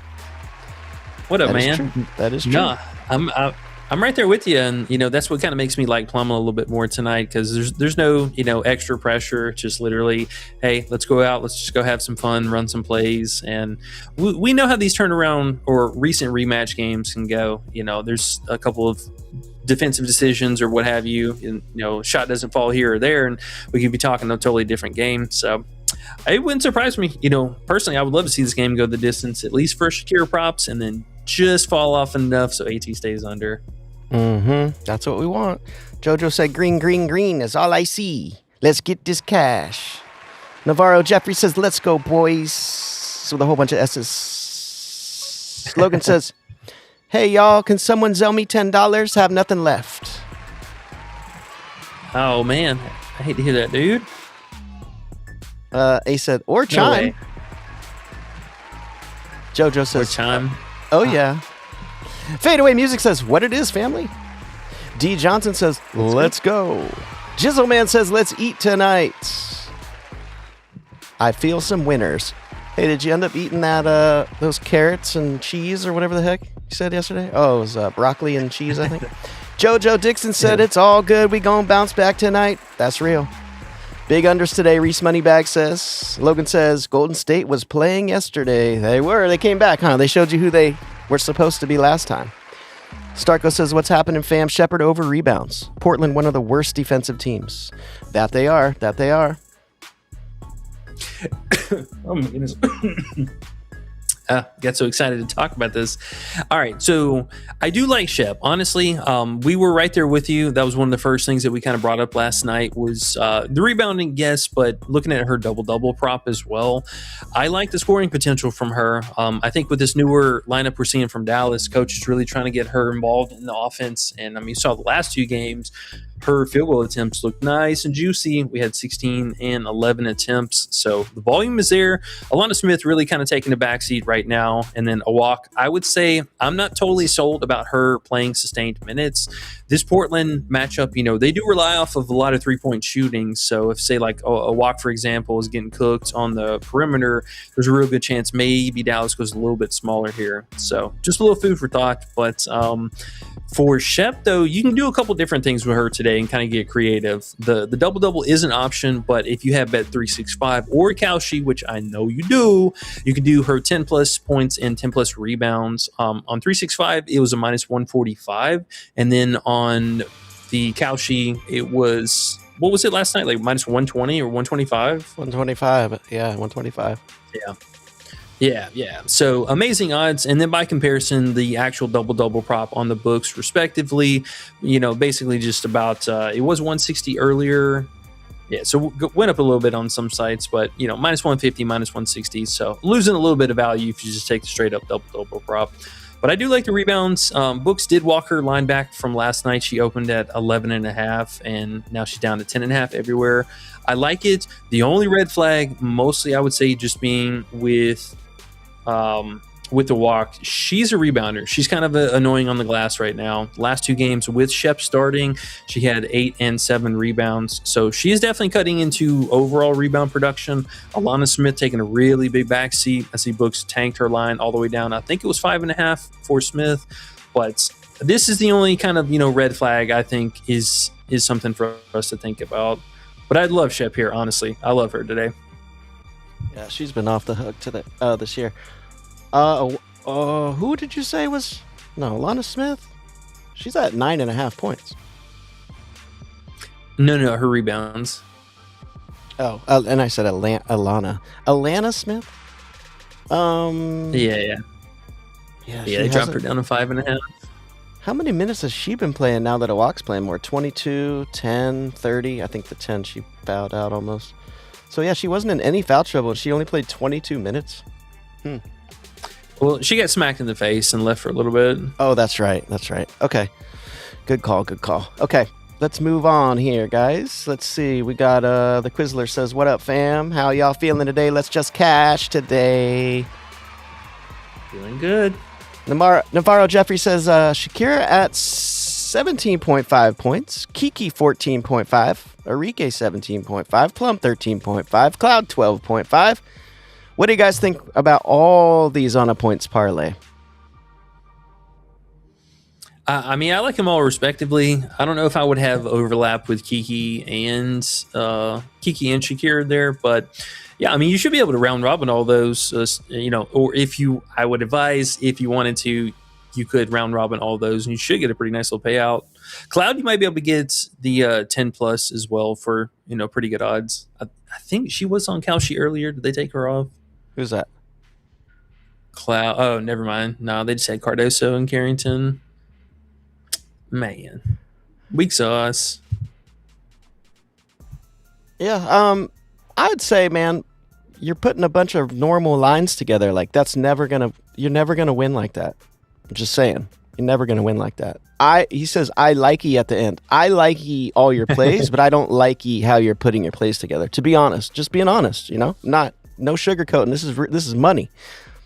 What up, That man? is true. That is true. Nah, I'm right there with you, and that's what kind of makes me like Plum a little bit more tonight, because there's no extra pressure. It's just literally, hey, let's go out, let's just go have some fun, run some plays, and we know how these turnaround or recent rematch games can go. There's a couple of defensive decisions or what have you, and shot doesn't fall here or there, and we could be talking a totally different game. So it wouldn't surprise me. Personally, I would love to see this game go the distance, at least for Shakira props, and then just fall off enough so AT stays under. That's what we want. Jojo said, green, green, green is all I see. Let's get this cash. Navarro Jeffrey says, let's go, boys. With a whole bunch of S's. Logan says, hey, y'all, can someone sell me $10? Have nothing left. Oh, man. I hate to hear that, dude. A said, or Chime. No, Jojo says, or Chime. Oh, yeah. Fadeaway Music says, what it is, family. D. Johnson says, let's go. Jizzleman says, let's eat tonight. I feel some winners. Hey, did you end up eating that those carrots and cheese or whatever the heck you said yesterday? Oh, it was broccoli and cheese, I think. Jojo Dixon said, it's all good. We gonna bounce back tonight. That's real. Big unders today, Reese Moneybag says. Logan says, Golden State was playing yesterday. They were. They came back, huh? They showed you who they were supposed to be last time. Starko says, what's happening, fam? Shepherd over rebounds. Portland, one of the worst defensive teams. That they are. That they are. Oh, my goodness. Got so excited to talk about this. All right, so I do like Shep. Honestly, we were right there with you. That was one of the first things that we kind of brought up last night was the rebounding, yes, but looking at her double-double prop as well. I like the scoring potential from her. I think with this newer lineup we're seeing from Dallas, coach is really trying to get her involved in the offense. And, I mean, you saw the last two games, her field goal attempts looked nice and juicy. We had 16 and 11 attempts. So the volume is there. Alana Smith really kind of taking a backseat right now. And then a walk. I would say I'm not totally sold about her playing sustained minutes. This Portland matchup, you know, they do rely off of a lot of three-point shooting. So if, say, like a walk, for example, is getting cooked on the perimeter, there's a real good chance maybe Dallas goes a little bit smaller here. So just a little food for thought. But for Shep, though, you can do a couple different things with her today and kind of get creative. The double-double is an option, but if you have Bet365 or Kalshi, which I know you do, you can do her 10-plus points and 10-plus rebounds. On 365, it was a minus 145. And then on the Kalshi, it was, what was it last night? Like minus 120 or 125? 125. Yeah, 125. Yeah. So amazing odds. And then by comparison, the actual double-double prop on the books, respectively, you know, basically just about, it was 160 earlier. Yeah, so went up a little bit on some sites, but, you know, minus 150, minus 160. So losing a little bit of value if you just take the straight-up double-double prop. But I do like the rebounds. Books did walk her line back from last night. She opened at 11.5, and now she's down to 10.5 everywhere. I like it. The only red flag, mostly I would say just being with the walk, she's a rebounder. She's kind of annoying on the glass right now. Last two games with Shep starting, she had 8 and 7 rebounds. So she is definitely cutting into overall rebound production. Alana Smith taking a really big backseat. I see Books tanked her line all the way down. I think it was 5.5 for Smith. But this is the only kind of, you know, red flag I think is something for us to think about. But I'd love Shep here, honestly. I love her today. Yeah, she's been off the hook today, this year. Who did you say was? No, Alana Smith? She's at 9.5 points. No, her rebounds. Oh, and I said Alana Smith? Yeah, they dropped her down to 5.5. How many minutes has she been playing now that Awak's playing more? 22, 10, 30? I think the 10 she fouled out almost. So, yeah, she wasn't in any foul trouble. She only played 22 minutes. Well, she got smacked in the face and left for a little bit. Oh, that's right. Okay. Good call. Okay, let's move on here, guys. Let's see. We got the Quizler says, what up, fam? How y'all feeling today? Let's just cash today. Feeling good. Navarro Jeffrey says, Shakira at 17.5 points, Kiki 14.5, Arike 17.5, Plum 13.5, Cloud 12.5. What do you guys think about all these on a points parlay? I mean, I like them all respectively. I don't know if I would have overlap with Kiki and Shakira there, but yeah, I mean, you should be able to round robin all those, you know, or I would advise if you wanted to, you could round robin all those and you should get a pretty nice little payout. Cloud, you might be able to get the 10 plus as well for, you know, pretty good odds. I think she was on Kalshi earlier. Did they take her off? Who's that? Cloud. Oh, never mind. No, they just had Cardoso and Carrington. Man, weak sauce. Yeah, I'd say, man, you're putting a bunch of normal lines together. Like you're never gonna win like that. I'm just saying, you're never gonna win like that. He says I likey at the end. I likey all your plays, but I don't likey how you're putting your plays together. To be honest, just being honest, you know, no sugarcoating. This is money.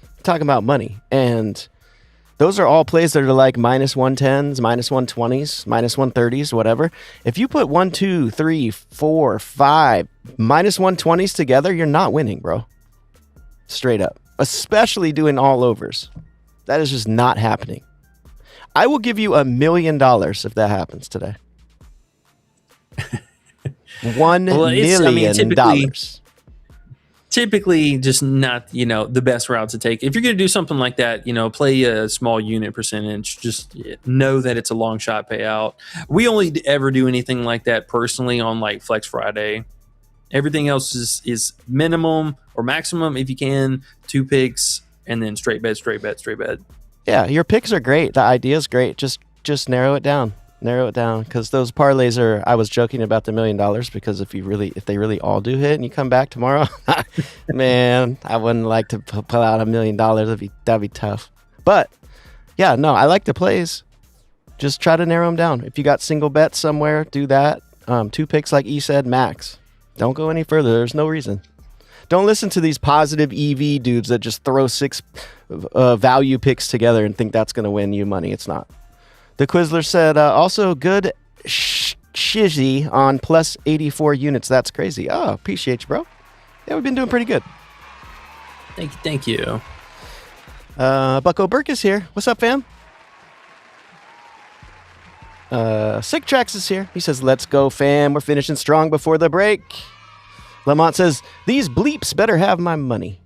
I'm talking about money, and those are all plays that are like minus 110s, minus 120s, minus 130s, whatever. If you put 1, 2, 3, 4, 5 minus 120s together, you're not winning, bro. Straight up. Especially doing all overs. That is just not happening. I will give you $1 million if that happens today. $1 million. Typically just not, the best route to take. If you're going to do something like that, play a small unit percentage. Just know that it's a long shot payout. We only ever do anything like that personally on like Flex Friday. Everything else is minimum or maximum if you can, 2 picks, and then straight bet. Yeah, your picks are great. The idea is great. Just narrow it down. Because those parlays are. I was joking about the $1 million because if they really all do hit and you come back tomorrow, man, I wouldn't like to pull out $1 million. That'd be tough. But yeah, no, I like the plays. Just try to narrow them down. If you got single bets somewhere, do that. 2 picks, like E said, max. Don't go any further. There's no reason. Don't listen to these positive EV dudes that just throw 6 value picks together and think that's going to win you money. It's not. The Quizler said, also good shizzy on plus 84 units. That's crazy. Oh, appreciate you, bro. Yeah, we've been doing pretty good. Thank you. Bucko Burke is here. What's up, fam? Sick Tracks is here. He says, let's go, fam. We're finishing strong before the break. Lamont says, these bleeps better have my money.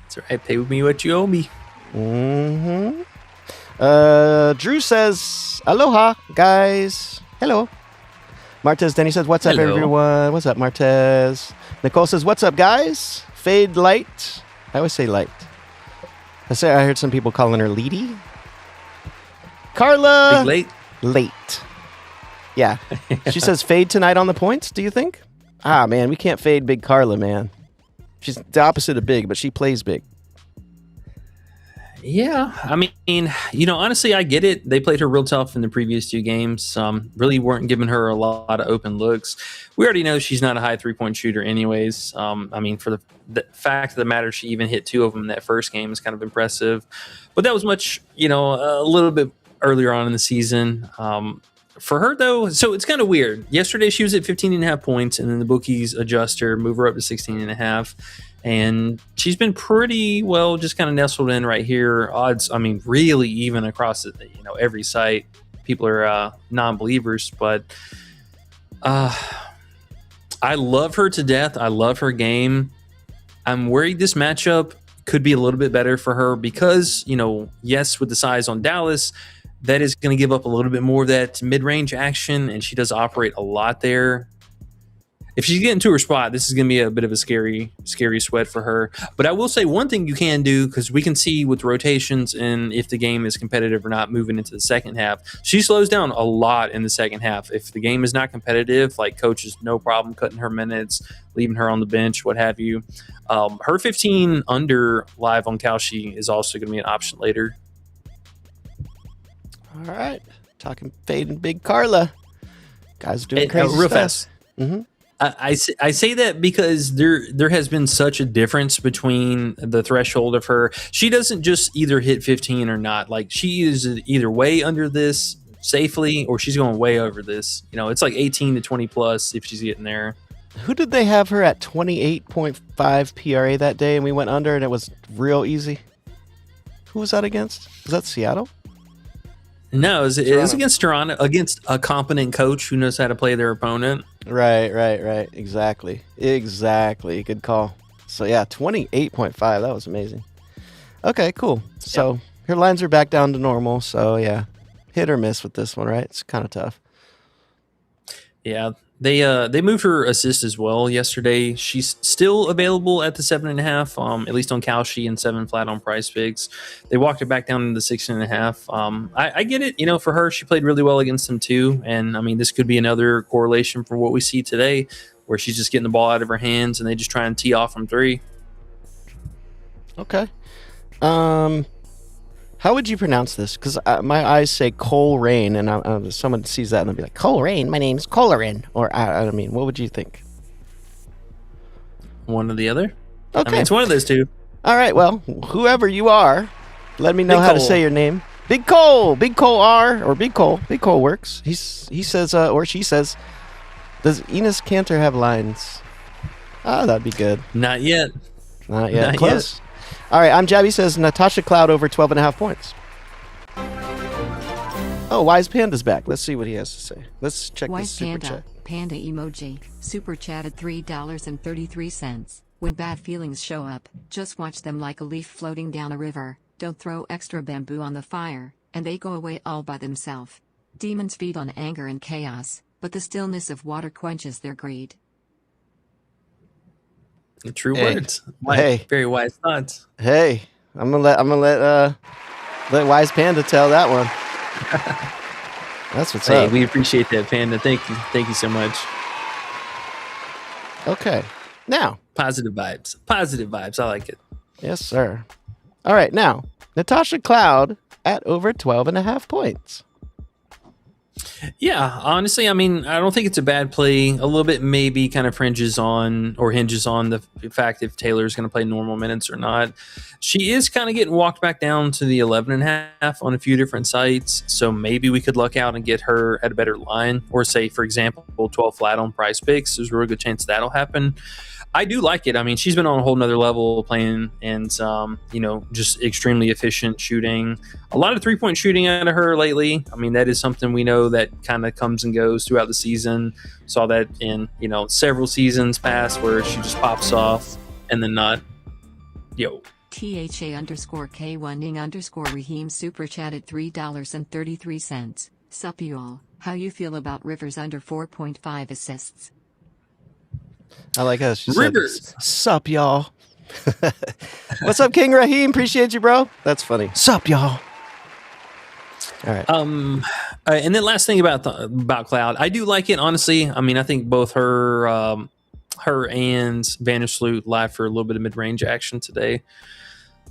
That's right. Pay me what you owe me. Mm-hmm. Drew says, aloha, guys. Hello. Martez Denny says, what's up, everyone? What's up, Martez? Nicole says, what's up, guys? Fade light. I always say light. I heard some people calling her Leedy. Carla. Big late. Yeah. She says, fade tonight on the points, do you think? Ah, man, we can't fade Big Carla, man. She's the opposite of big, but she plays big. Yeah, I mean, honestly, I get it. They played her real tough in the previous 2 games. Really weren't giving her a lot of open looks. We already know she's not a high 3-point shooter anyways. I mean, for the fact of the matter, she even hit 2 of them in that first game is kind of impressive. But that was much, a little bit earlier on in the season. For her, though, so it's kind of weird. Yesterday, she was at 15.5 points, and then the bookies adjust her, move her up to 16.5. And she's been pretty well just kind of nestled in right here. Odds, I mean, really even across, every site. People are non-believers, but I love her to death. I love her game. I'm worried this matchup could be a little bit better for her because, yes, with the size on Dallas, that is going to give up a little bit more of that mid-range action, and she does operate a lot there. If she's getting to her spot, this is going to be a bit of a scary sweat for her. But I will say one thing you can do, because we can see with rotations and if the game is competitive or not moving into the second half, she slows down a lot in the second half. If the game is not competitive, like coaches, no problem cutting her minutes, leaving her on the bench, what have you. Her 15 under live on Kalshi is also going to be an option later. All right. Talking fading Big Carla. Guys doing crazy real stuff. Fast. Mm-hmm. I say that because there has been such a difference between the threshold of her. She doesn't just either hit 15 or not. Like, she is either way under this safely or she's going way over this. It's like 18 to 20 plus if she's getting there. Who did they have her at 28.5 PRA that day and we went under and it was real easy? Who was that against? Was that Seattle? No, it was against Toronto, against a competent coach who knows how to play their opponent. Right. Exactly. Good call. So, yeah, 28.5. That was amazing. Okay, cool. So, her lines are back down to normal. So, yeah, hit or miss with this one, right? It's kind of tough. Yeah, they moved her assist as well yesterday. She's still available at the 7.5, at least on Kalshi, and 7 flat on Prizepicks. They walked it back down to the 6.5. I get it. For her, she played really well against them too. And I mean, this could be another correlation for what we see today, where she's just getting the ball out of her hands and they just try and tee off from 3. Okay. How would you pronounce this? Because my eyes say Cole Rain, and someone sees that and they'll be like, Cole Rain, my name's Colorin. Or, I mean, what would you think? One or the other. Okay. I mean, it's one of those two. All right, well, whoever you are, let me know Big how to Cole. say your name. Big Cole R, or Big Cole. Big Cole works. He says, or she says, does Enos Cantor have lines? Oh, that'd be good. Not yet. Not yet. Not Close. yet. All right, I'm Jabby says Natasha Cloud over 12.5 points. Oh, Wise Panda's back. Let's see what he has to say. Let's check Wise this super Panda. chat. Panda emoji, super chatted $3.33. When bad feelings show up, just watch them like a leaf floating down a river. Don't throw extra bamboo on the fire, and they go away all by themselves. Demons feed on anger and chaos, but the stillness of water quenches their greed. True Hey. words. Hey. Very wise thoughts. Hey, I'm gonna let Wise Panda tell that one. That's what's Hey, up. we appreciate that, Panda. Thank you so much. Okay, now, Positive vibes. Positive vibes. I like it. yes, sir. All right, now, Natasha Cloud at over 12.5 points. Yeah, honestly, I mean, I don't think it's a bad play. A little bit maybe kind of hinges on the fact if Taylor's going to play normal minutes or not. She is kind of getting walked back down to the 11.5 on a few different sites. So maybe we could luck out and get her at a better line, or say, for example, 12 flat on Prizepicks. There's a real good chance that'll happen. I do like it. I mean, she's been on a whole nother level playing, and just extremely efficient shooting. A lot of 3-point shooting out of her lately. I mean, that is something we know that kind of comes and goes throughout the season. Saw that in several seasons past where she just pops off and then not. THA_K1ing_Raheem super chatted $3.33. Sup you all, how you feel about Rivers under 4.5 assists? I like how she Rivers. said, "Sup, y'all." What's up, King Raheem? Appreciate you, bro. That's funny. Sup, y'all. All right. And then last thing about Cloud, I do like it, honestly. I mean, I think both her and Vandersloot live for a little bit of mid-range action today.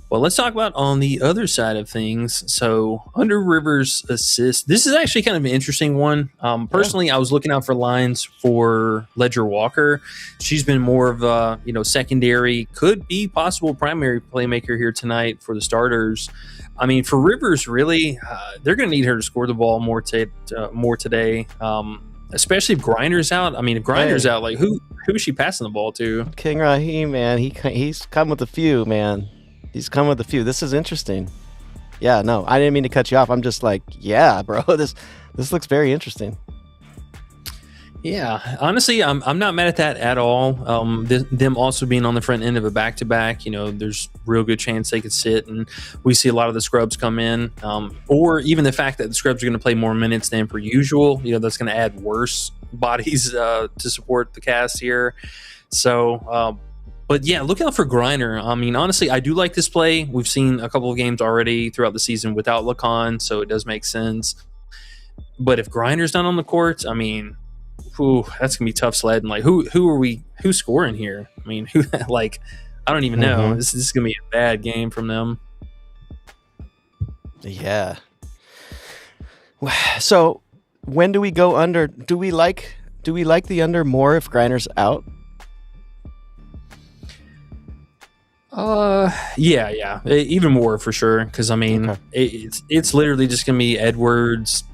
Well, let's talk about on the other side of things. So under Rivers assist, this is actually kind of an interesting one. Personally, I was looking out for lines for Ledger Walker. She's been more of a secondary, could be possible primary playmaker here tonight for the starters. I mean, for Rivers, really, they're going to need her to score the ball more today. Especially if Grinder's out. I mean, if Grinder's out, like who is she passing the ball to? King Raheem, man, he's come with a few, man. He's come with a few. This is interesting. Yeah, no, I didn't mean to cut you off. I'm just like, yeah, bro, this looks very interesting. Yeah, honestly, I'm not mad at that at all. Them also being on the front end of a back-to-back, there's real good chance they could sit, and we see a lot of the scrubs come in, or even the fact that the scrubs are going to play more minutes than per usual. That's going to add worse bodies to support the cast here. So, but yeah, look out for Grinder. I mean, honestly, I do like this play. We've seen a couple of games already throughout the season without Lacan, so it does make sense. But if Grinder's not on the court, I mean, that's gonna be tough sledding. Like, who's scoring here? I mean, I don't even know. This is gonna be a bad game from them. Yeah. So when do we go under? Do we like the under more if Grinder's out? Yeah, even more for sure. Because I mean, it's literally just gonna be Edwards,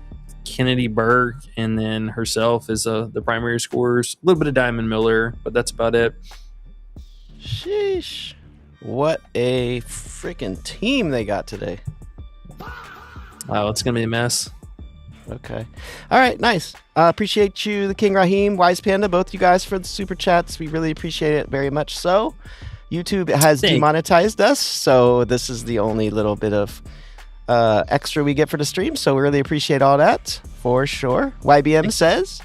Kennedy Burke, and then herself as the primary scorers. A little bit of Diamond Miller, but that's about it. Sheesh! What a freaking team they got today. Oh, it's gonna be a mess. Okay. All right. Nice. Appreciate you, the King Raheem, Wise Panda, both you guys for the super chats. We really appreciate it very much. So, YouTube has demonetized us, so this is the only little bit of extra we get for the stream. So we really appreciate all that for sure. YBM says,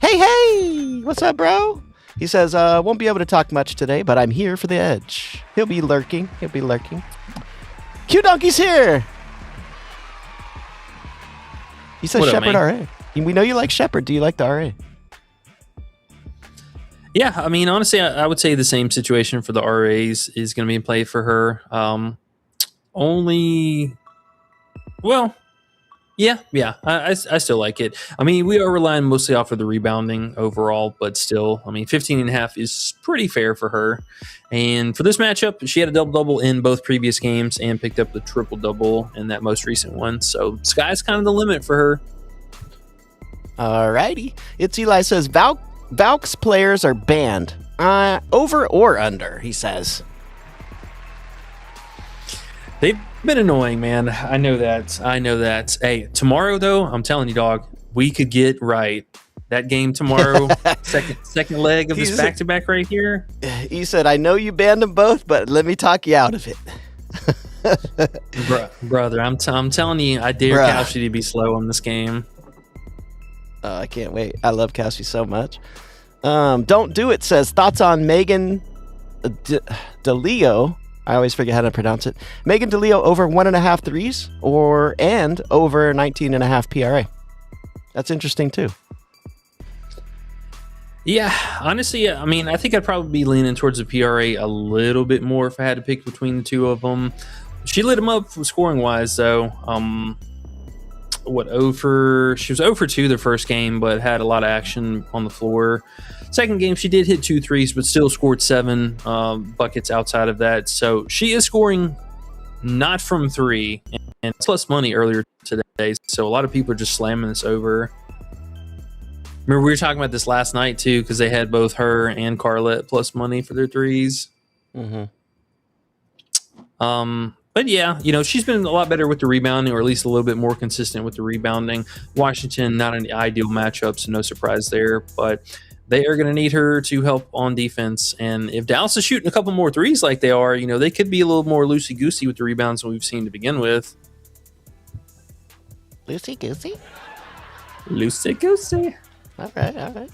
"Hey, what's up, bro?" He says, "Won't be able to talk much today, but I'm here for the edge." He'll be lurking. Q Donkey's here. He says Shepherd RA. We know you like Shepherd. Do you like the RA? Yeah, I mean, honestly, I would say the same situation for the RAs is going to be in play for her. I still like it. I mean, we are relying mostly off of the rebounding overall, but still, I mean, 15.5 is pretty fair for her. And for this matchup, she had a double-double in both previous games and picked up the triple-double in that most recent one. So sky's kind of the limit for her. Alrighty. It's Eli says, Valk's players are banned. Over or under, he says. They've been annoying, man. I know that. Hey, tomorrow, though, I'm telling you, dog, we could get right that game tomorrow. second leg of this back-to-back right here. He said, I know you banned them both, but let me talk you out of it. Brother, I'm telling you, I dare Kalshi to be slow in this game. I can't wait. I love Kalshi so much. Don't Do It says, thoughts on Megan DeLeo. I always forget how to pronounce it. Megan DeLeo over 1.5 threes and over 19.5 PRA. That's interesting too. Yeah, honestly, I mean, I think I'd probably be leaning towards the PRA a little bit more if I had to pick between the two of them. She lit him up scoring wise, though. She was 0 for 2 the first game, but had a lot of action on the floor. Second game, she did hit 2 threes, but still scored 7 buckets outside of that. So she is scoring not from 3, and plus money earlier today. So a lot of people are just slamming this over. Remember, we were talking about this last night, too, because they had both her and Carlette plus money for their threes. Mm-hmm. But yeah, she's been a lot better with the rebounding, or at least a little bit more consistent with the rebounding. Washington, not an ideal matchup, so no surprise there. But they are going to need her to help on defense. And if Dallas is shooting a couple more threes like they are, they could be a little more loosey-goosey with the rebounds than we've seen to begin with. Loosey-goosey? Loosey-goosey. All right.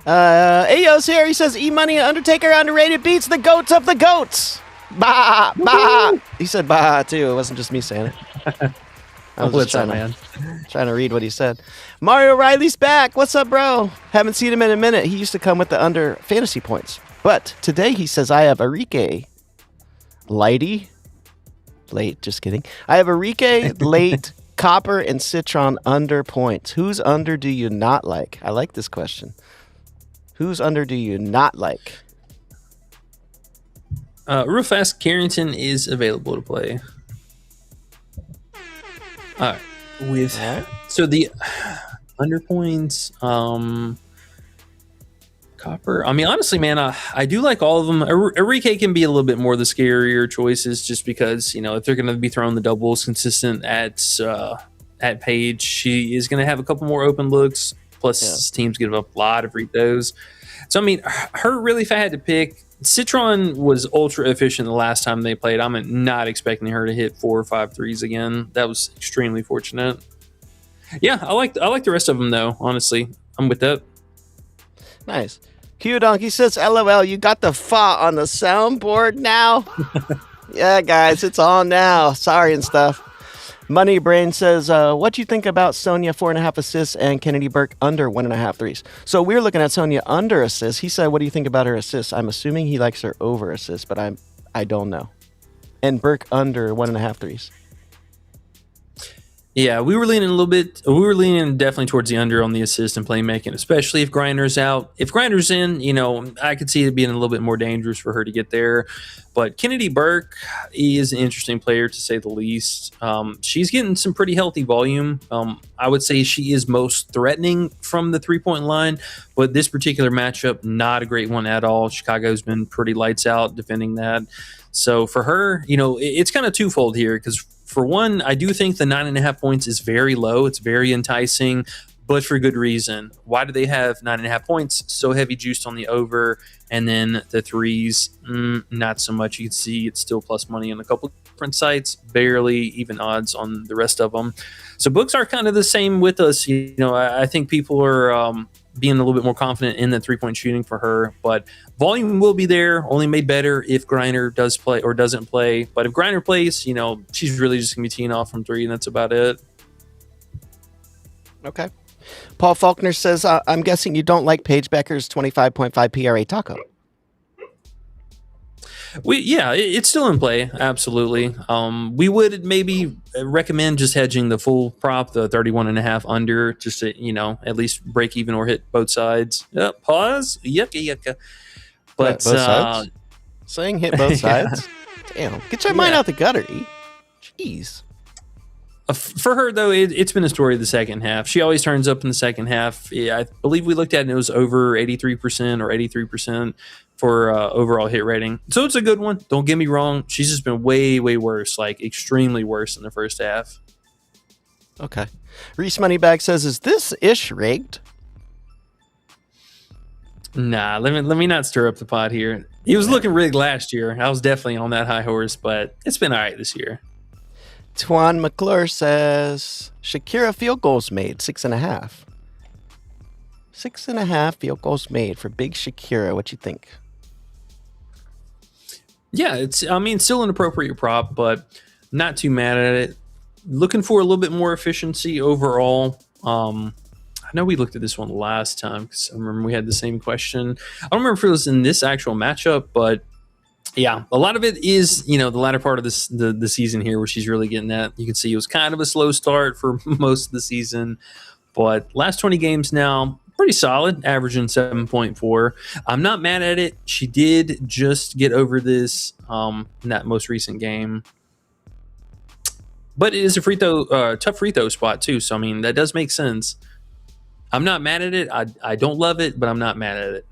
Ayo's here. He says, E-Money Undertaker underrated beats the goats of the goats. Bah, bah. He said bah, too. It wasn't just me saying it. I was just trying to read what he said. Mario Riley's back. What's up, bro? Haven't seen him in a minute. He used to come with the under fantasy points. But today he says, I have Enrique late. Just kidding. I have Enrique late. Copper and Citron under points. Whose under do you not like? I like this question. Whose under do you not like? Real fast, Carrington is available to play. All right. So the under points, Copper. I mean, honestly, man, I do like all of them. Enrique can be a little bit more the scarier choices, just because if they're going to be throwing the doubles consistent at Page, she is going to have a couple more open looks. Plus, teams give up a lot of free throws. So I mean, her really, if I had to pick, Citron was ultra efficient the last time they played. I'm not expecting her to hit 4 or 5 threes again. That was extremely fortunate. Yeah, I like the rest of them though. Honestly, I'm with that. Nice. Q Donkey says, LOL, you got the fa on the soundboard now? Yeah, guys, it's on now. Sorry and stuff. Money Brain says, what do you think about Sonia 4.5 assists and Kennedy Burke under 1.5 threes? So we're looking at Sonia under assists. He said, what do you think about her assists? I'm assuming he likes her over assists, but I don't know. And Burke under 1.5 threes. Yeah, we were leaning definitely towards the under on the assist and playmaking, especially if Grinder's out. If Grinder's in, I could see it being a little bit more dangerous for her to get there. But Kennedy Burke is an interesting player, to say the least. She's getting some pretty healthy volume. I would say she is most threatening from the three-point line, but this particular matchup, not a great one at all. Chicago's been pretty lights out defending that. So for her, it's kind of twofold here, because for one, I do think the 9.5 points is very low. It's very enticing, but for good reason. Why do they have 9.5 points? So heavy juiced on the over, and then the threes, not so much. You can see it's still plus money on a couple different sites, barely even odds on the rest of them. So books are kind of the same with us. I think people are being a little bit more confident in the three-point shooting for her, but volume will be there, only made better if Grinder does play or doesn't play. But if Grinder plays, she's really just going to be teeing off from 3, and that's about it. Okay. Paul Faulkner says, I'm guessing you don't like Paige Becker's 25.5 PRA taco. It's still in play, absolutely. We would maybe recommend just hedging the full prop, the 31.5 under, just to at least break even or hit both sides. Pause. Yucca. But both sides? Saying hit both sides. Damn, get your mind out the gutter, E. Jeez. For her, though, it's been a story of the second half. She always turns up in the second half. I believe we looked at it, and it was over 83% or 83% for overall hit rating. So it's a good one. Don't get me wrong. She's just been way, way worse, like extremely worse in the first half. Okay. Reese Moneybag says, is this ish rigged? Nah, let me not stir up the pot here. He was looking rigged last year. I was definitely on that high horse, but it's been all right this year. Twan McClure says Shakira field goals made 6.5. 6.5 field goals made for big Shakira. What you think? Yeah, still an appropriate prop, but not too mad at it. Looking for a little bit more efficiency overall. I know we looked at this one last time because I remember we had the same question. I don't remember if it was in this actual matchup, but yeah, a lot of it is, the latter part of the season here where she's really getting that. You can see it was kind of a slow start for most of the season, but last 20 games now, pretty solid, averaging 7.4. I'm not mad at it. She did just get over this in that most recent game. But it is a tough free throw spot too. So, that does make sense. I'm not mad at it. I don't love it, but I'm not mad at it.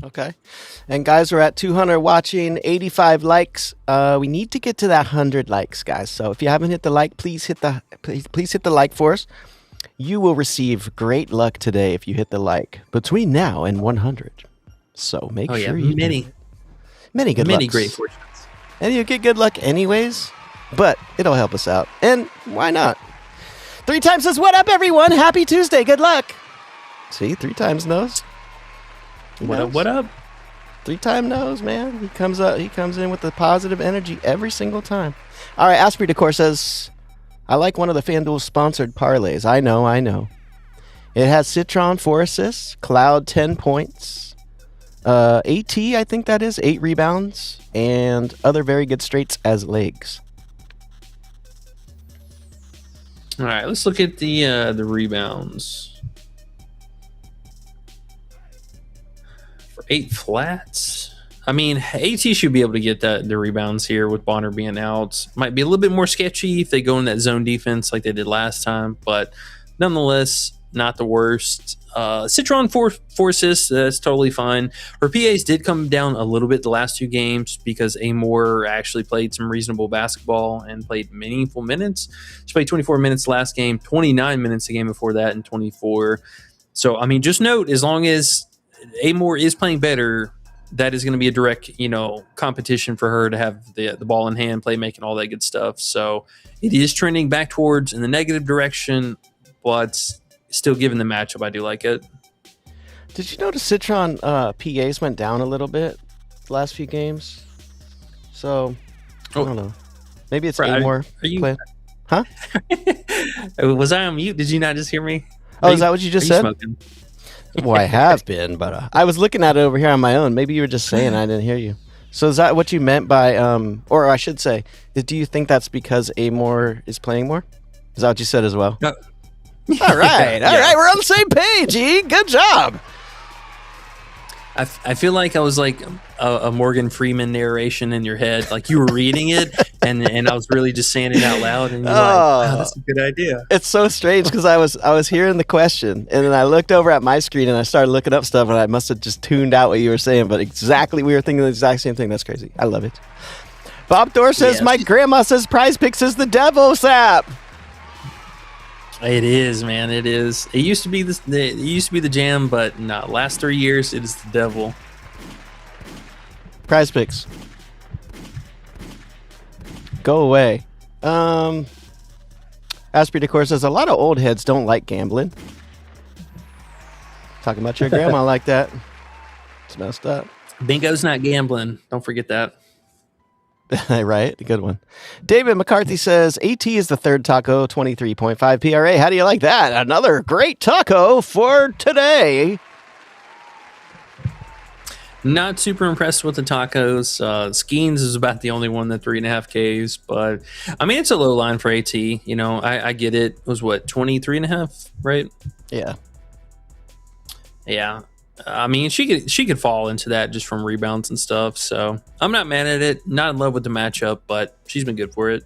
Okay. And guys, we're at 200 watching, 85 likes. We need to get to that 100 likes, guys. So if you haven't hit the like, please hit the like for us. You will receive great luck today if you hit the like between now and 100. So make sure you many good many lucks. great fortunes. And you get good luck anyways, but it'll help us out. And why not? 3 times says, what up, everyone? Happy Tuesday. Good luck. See, 3 times knows. What up? 3-time knows, man. He comes in with the positive energy every single time. All right, Asprey Decor says, I like one of the FanDuel sponsored parlays. I know. It has Citron 4 assists, Cloud 10 points, AT, I think that is, 8 rebounds, and other very good straights as legs. All right, let's look at the rebounds. 8 flats. AT should be able to get the rebounds here with Bonner being out. Might be a little bit more sketchy if they go in that zone defense like they did last time, but nonetheless, not the worst. Citron 4 assists, that's totally fine. Her PAs did come down a little bit the last 2 games because Amore actually played some reasonable basketball and played meaningful minutes. She played 24 minutes last game, 29 minutes the game before that, and 24. So, just note, as long as Amore is playing better, that is going to be a direct, competition for her to have the ball in hand, playmaking, all that good stuff. So it is trending back towards in the negative direction, but still given the matchup, I do like it. Did you notice Citron PAs went down a little bit the last few games? So, I don't know. Maybe it's Amore playing. Huh? Was I on mute? Did you not just hear me? Oh, is that what you just said? Smoking? Well, I have been, but I was looking at it over here on my own. Maybe you were just saying I didn't hear you. So is that what you meant by, or I should say, do you think that's because Amore is playing more? Is that what you said as well? All right. We're on the same page, E. Good job. I feel like I was like a Morgan Freeman narration in your head. Like you were reading it and I was really just saying it out loud. And you're like, oh, that's a good idea. It's so strange because I was hearing the question and then I looked over at my screen and I started looking up stuff and I must have just tuned out what you were saying. But we were thinking the exact same thing. That's crazy. I love it. Bob Dorr says, my grandma says Prizepicks is the devil's app. It is, man. It is. It used to be the jam, but no. Last 3 years, it is the devil. Prizepicks. Go away. Asprey Decor says a lot of old heads don't like gambling. Talking about your grandma like that. It's messed up. Bingo's not gambling. Don't forget that. Right? A good one. David McCarthy says, AT is the third taco, 23.5 PRA. How do you like that? Another great taco for today. Not super impressed with the tacos. Skeens is about the only one that 3.5 Ks, but it's a low line for AT. I get it. It was what, 23.5, right? Yeah. Yeah. She could fall into that just from rebounds and stuff. So I'm not mad at it. Not in love with the matchup, but she's been good for it.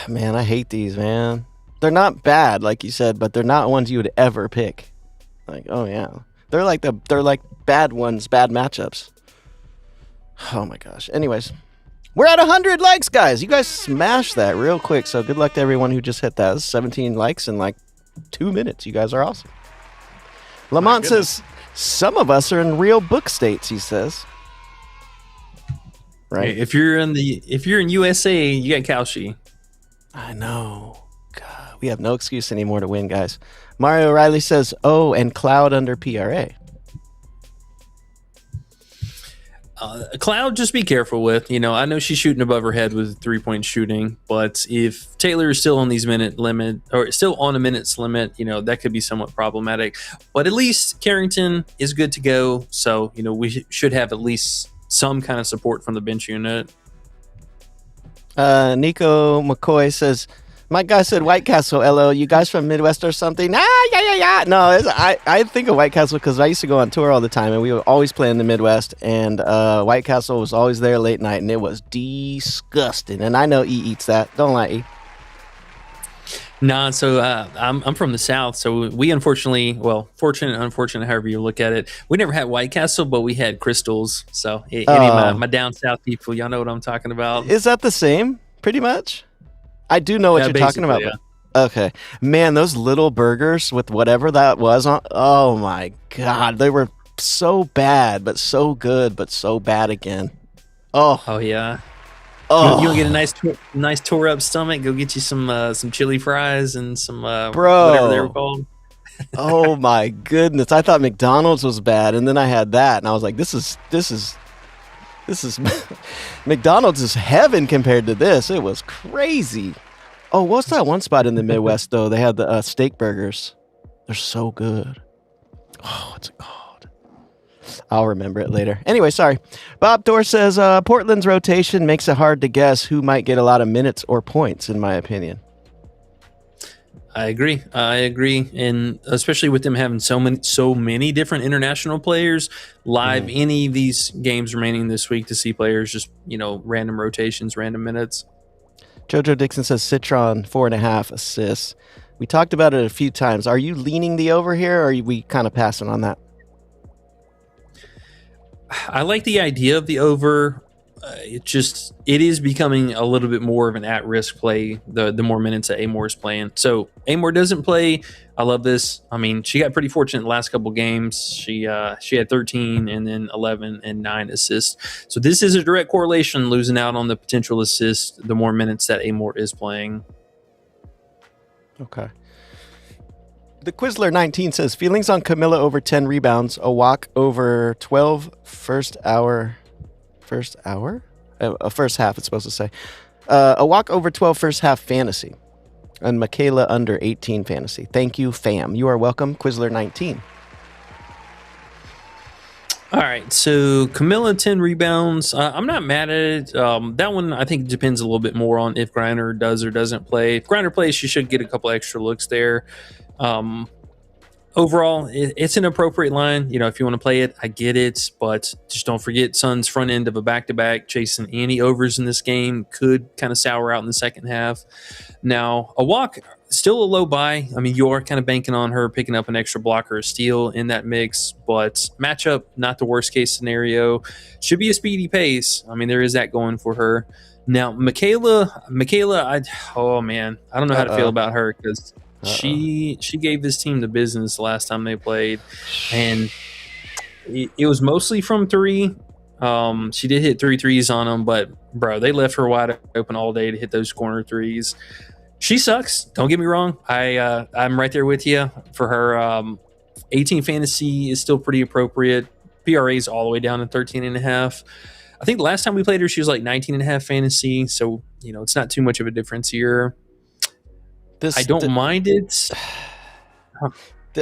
Man, I hate these, man. They're not bad, like you said, but they're not ones you would ever pick. Like, oh yeah, they're like bad ones, bad matchups. Oh my gosh. Anyways, we're at 100 likes, guys. You guys smashed that real quick. So good luck to everyone who just hit that. That's 17 likes in like 2 minutes. You guys are awesome. Lamont says Some of us are in real book states, he says. Right. Hey, if you're in USA, you got Kalshi. I know. God, we have no excuse anymore to win, guys. Mario O'Reilly says, "Oh, and Cloud under PRA." Cloud, just be careful with. I know she's shooting above her head with 3-point shooting, but if Taylor is still on these minute limit or still on a minutes limit, that could be somewhat problematic. But at least Carrington is good to go, so we should have at least some kind of support from the bench unit. Nico McCoy says, "My guy said White Castle. LO, you guys from Midwest or something?" Yeah. No, I think of White Castle because I used to go on tour all the time, and we would always play in the Midwest. And White Castle was always there late night, and it was disgusting. And I know E eats that. Don't lie, E. Nah, so I'm from the South, so we unfortunately, fortunate and unfortunate, however you look at it, we never had White Castle, but we had Crystals. So any of my down South people, y'all know what I'm talking about. Is that the same, pretty much? I do know what you're talking about. Yeah. Okay. Man, those little burgers with whatever that was on. Oh, my God. They were so bad, but so good, but so bad again. Oh, yeah. Oh, You get a nice tore up stomach. Go get you some chili fries and some Bro. whatever they were called. Oh, my goodness. I thought McDonald's was bad, and then I had that, and I was like, this is McDonald's is heaven compared to this. It was crazy. Oh, what's that one spot in the Midwest, though? They had the steak burgers. They're so good. Oh, what's it called? I'll remember it later. Anyway, sorry. Bob Dorr says, Portland's rotation makes it hard to guess who might get a lot of minutes or points, in my opinion. I agree. And especially with them having so many different international players live any of these games remaining this week to see players just, random rotations, random minutes. Jojo Dixon says Citron 4.5 assists. We talked about it a few times. Are you leaning the over here, or are we kind of passing on that? I like the idea of the over. It is becoming a little bit more of an at-risk play the more minutes that Amor is playing. So Amor doesn't play. I love this. I mean, she got pretty fortunate in the last couple games. She had 13 and then 11 and 9 assists. So this is a direct correlation, losing out on the potential assist the more minutes that Amor is playing. Okay. The Quizler 19 says, feelings on Camilla over 10 rebounds, a walk over 12 first half, it's supposed to say. A walk over 12 first half fantasy. And Michaela under 18 fantasy. Thank you, fam. You are welcome, Quizler 19. All right, so Camilla 10 rebounds. I'm not mad at it. That one I think depends a little bit more on if Griner does or doesn't play. If Griner plays, she should get a couple extra looks there. Overall, it's an appropriate line. If you want to play it, I get it, but just don't forget Suns front end of a back-to-back chasing any overs in this game could kind of sour out in the second half. Now, a walk, still a low buy. I mean, you are kind of banking on her picking up an extra block or a steal in that mix, but matchup, not the worst case scenario. Should be a speedy pace. I mean, there is that going for her. Now, Michaela, I don't know how to feel about her because she gave this team the business the last time they played, and it was mostly from three. She did hit 3 threes on them, but bro, they left her wide open all day to hit those corner threes. She sucks. Don't get me wrong. I'm right there with you for her. 18 fantasy is still pretty appropriate. PRA is all the way down to 13.5. I think the last time we played her, she was like 19.5 fantasy. So, it's not too much of a difference here. I don't mind it.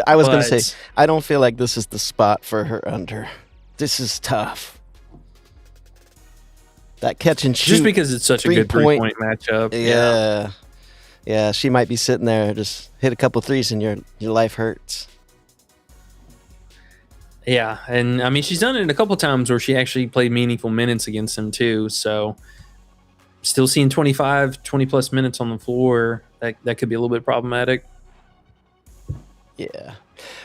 I was going to say, I don't feel like this is the spot for her under. This is tough. That catch and shoot. Just because it's such a good 3-point matchup. Yeah, she might be sitting there, just hit a couple threes and your life hurts. Yeah, and I mean, she's done it a couple times where she actually played meaningful minutes against them too. So still seeing 20 plus minutes on the floor. That could be a little bit problematic. Yeah.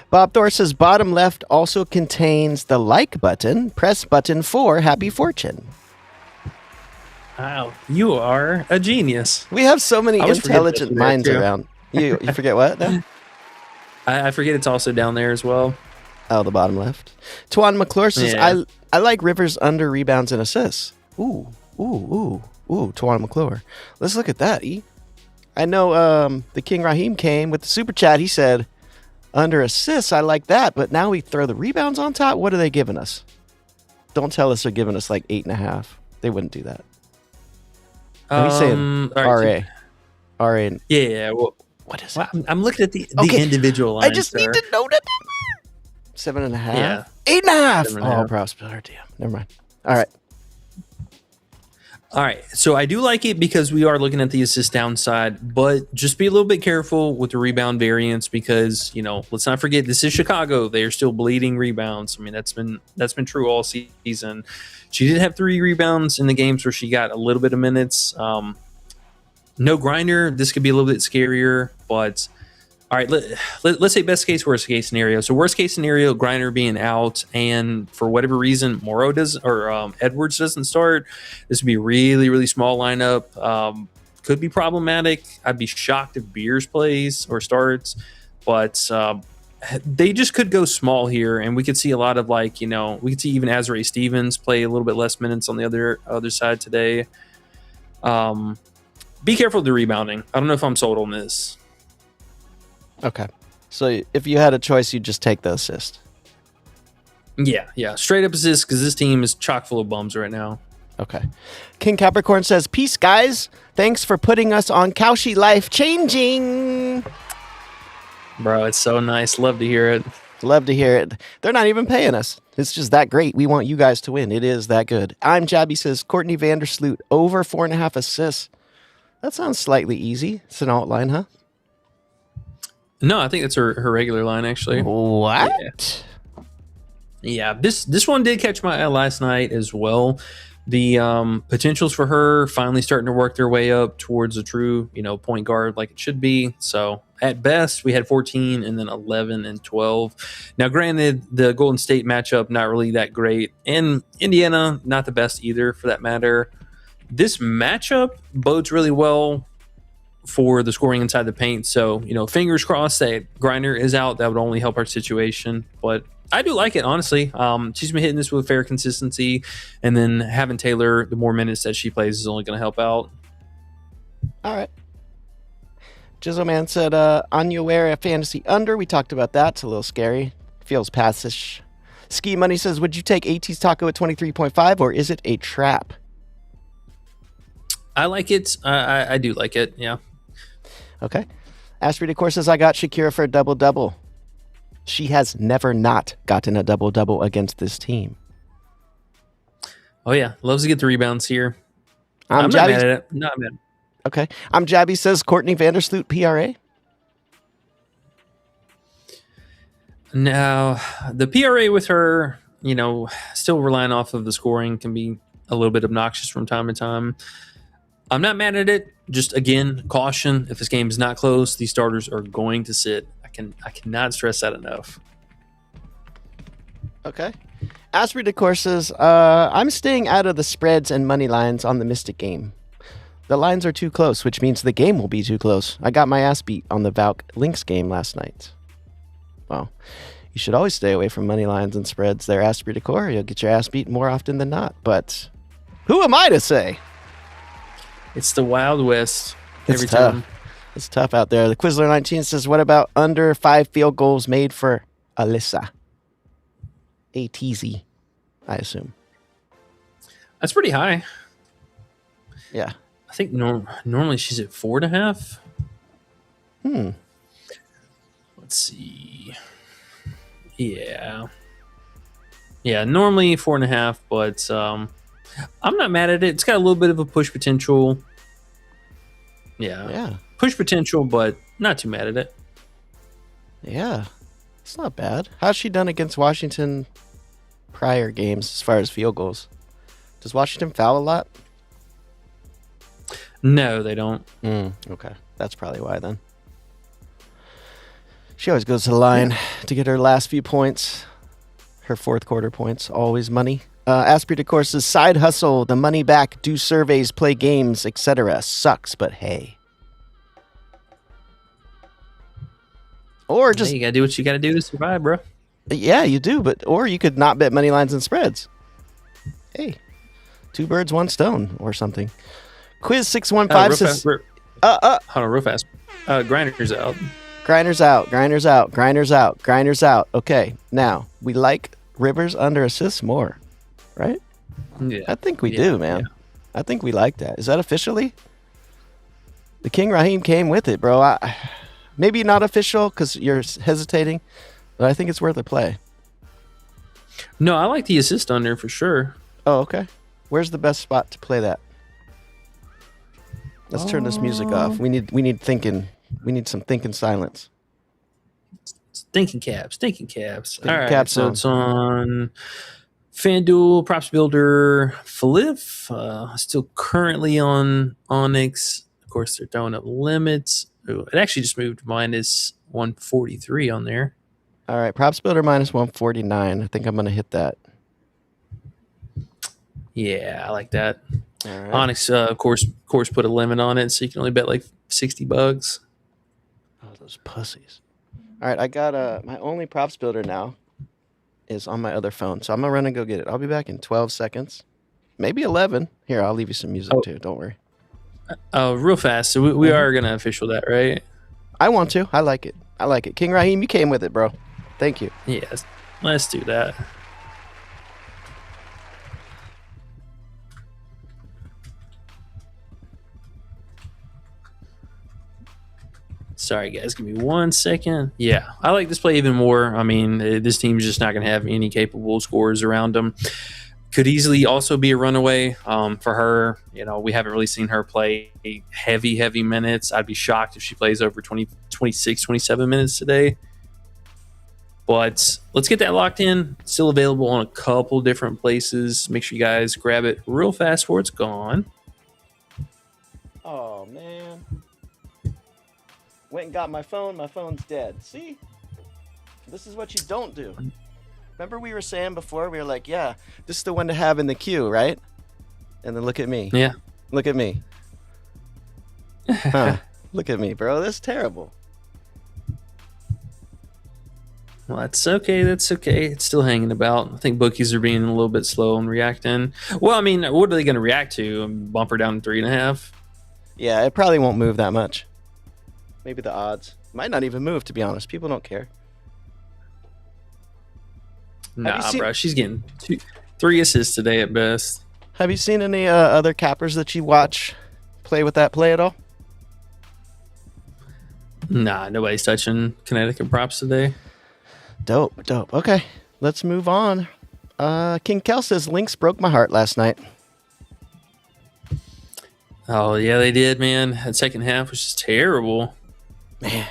Bob Thor says bottom left also contains the like button. Press button for happy fortune. Wow, you are a genius. We have so many intelligent minds around. You forget what? No? I forget it's also down there as well. Oh, the bottom left. Tuan McClure says, Yeah. I like Rivers under rebounds and assists. Ooh. Tuan McClure. Let's look at that, E. I know the King Raheem came with the super chat. He said, under assists, I like that, but now we throw the rebounds on top? What are they giving us? Don't tell us they're giving us like 8.5. They wouldn't do that. He's saying all right, RA. RA. Yeah. Well, What is well, it? I'm looking at the Okay. individual lines. I just need to know that number. 7.5? Yeah. 8.5. 7.5. Oh, props. Damn. Never mind. All right. All right, so I do like it because we are looking at the assist downside, but just be a little bit careful with the rebound variance because let's not forget this is Chicago. They are still bleeding rebounds. I mean that's been true all season. She did have 3 rebounds in the games where she got a little bit of minutes. No Grinder. This could be a little bit scarier, but. All right, let's say best case, worst case scenario. So worst case scenario, Griner being out, and for whatever reason, Morrow does or Edwards doesn't start. This would be a really, really small lineup. Could be problematic. I'd be shocked if Beers plays or starts, but they just could go small here, and we could see a lot of we could see even Azrae Stevens play a little bit less minutes on the other side today. Be careful with the rebounding. I don't know if I'm sold on this. Okay. So if you had a choice, you'd just take the assist. Yeah. Straight up assist because this team is chock full of bums right now. Okay. King Capricorn says, peace, guys. Thanks for putting us on Cauchy Life Changing. Bro, it's so nice. Love to hear it. Love to hear it. They're not even paying us. It's just that great. We want you guys to win. It is that good. I'm Jabby says, Courtney Vandersloot, over 4.5 assists. That sounds slightly easy. It's an alt line, huh? No, I think that's her regular line, actually. What? Yeah, this one did catch my eye last night as well. The potentials for her finally starting to work their way up towards a true, point guard like it should be. So at best, we had 14 and then 11 and 12. Now, granted, the Golden State matchup, not really that great. And Indiana, not the best either for that matter. This matchup bodes really well for the scoring inside the paint. So, fingers crossed that Griner is out. That would only help our situation. But I do like it, honestly. She's been hitting this with fair consistency. And then having Taylor, the more minutes that she plays is only going to help out. All right. Jizzle Man said, Anya Ware fantasy under. We talked about that. It's a little scary. Feels passish. Ski Money says, would you take AT's Taco at 23.5 or is it a trap? I like it. I do like it. Yeah. Okay. Ashby Decor says, I got Shakira for a double-double. She has never not gotten a double-double against this team. Oh, yeah. Loves to get the rebounds here. I'm not mad at it. Not mad. Okay. I'm Jabby says, Courtney Vandersloot, PRA. Now, the PRA with her, still relying off of the scoring can be a little bit obnoxious from time to time. I'm not mad at it. Just again, caution. If this game is not close, these starters are going to sit. I cannot stress that enough. Okay. Asprey Decor says, I'm staying out of the spreads and money lines on the Mystic game. The lines are too close, which means the game will be too close. I got my ass beat on the Valk Lynx game last night. Well, you should always stay away from money lines and spreads there, Asprey Decor. You'll get your ass beat more often than not. But who am I to say? It's the Wild West every It's tough. time. It's tough out there. The Quizler 19 says, what about under 5 field goals made for Alyssa? ATZ, I assume. That's pretty high. Yeah. I think normally she's at 4.5. Let's see. Yeah. Yeah, normally 4.5, but I'm not mad at it. It's got a little bit of a push potential. Yeah. Push potential, but not too mad at it. Yeah. It's not bad. How's she done against Washington prior games as far as field goals? Does Washington foul a lot? No, they don't. Okay. That's probably why then. She always goes to the line to get her last few points. Her fourth quarter points. Always money. Asprey Decor says, side hustle, the money back, do surveys, play games, etc. Sucks, but hey. Or just... Hey, you got to do what you got to do to survive, bro. Yeah, you do, or you could not bet money lines and spreads. Hey, 2 birds, 1 stone, or something. Quiz 615 says, hold on, real fast. Grinder's out. Grinders out, grinders out, grinders out, grinders out. Okay, now we like Rivers under assists more, right? Yeah, I think we do, man. Yeah. I think we like that. Is that officially? The King Raheem came with it, bro. Maybe not official because you're hesitating, but I think it's worth a play. No, I like the assist under for sure. Oh, okay. Where's the best spot to play that? Let's turn this music off. We need thinking. We need some thinking silence. Thinking caps. All right, caps so on. it's on FanDuel, Props Builder, Flip. Still currently on Onyx. Of course, they're throwing up limits. Ooh, it actually just moved minus 143 on there. All right, Props Builder minus 149. I think I'm going to hit that. Yeah, I like that. All right. Onyx, of course, put a limit on it, so you can only bet like $60. Oh, those pussies. All right, I got my only Props Builder now is on my other phone, so I'm going to run and go get it. I'll be back in 12 seconds, maybe 11. Here, I'll leave you some music too. Don't worry. Real fast. So we are going to official that, right? I want to. I like it. King Raheem, you came with it, bro. Thank you. Yes. Let's do that. Sorry, guys. Give me 1 second. Yeah, I like this play even more. I mean, this team's just not going to have any capable scorers around them. Could easily also be a runaway for her. You know, we haven't really seen her play heavy minutes. I'd be shocked if she plays over 20, 26, 27 minutes today. But let's get that locked in. Still available on a couple different places. Make sure you guys grab it real fast before it's gone. Oh, man. Went and got my phone. My phone's dead. See? This is what you don't do. Remember we were saying before, we were like, yeah, this is the one to have in the queue, right? And then look at me. Yeah. Look at me. Huh. Look at me, bro. That's terrible. Well, that's okay. It's still hanging about. I think bookies are being a little bit slow and reacting. Well, I mean, what are they going to react to? Bump her down to 3.5? Yeah, it probably won't move that much. Maybe the odds. Might not even move, to be honest. People don't care. Nah, bro. She's getting 3 assists today at best. Have you seen any other cappers that you watch play with that play at all? Nah, nobody's touching Connecticut props today. Dope. Okay, let's move on. King Kel says Lynx broke my heart last night. Oh, yeah, they did, man. That second half was just terrible. Man,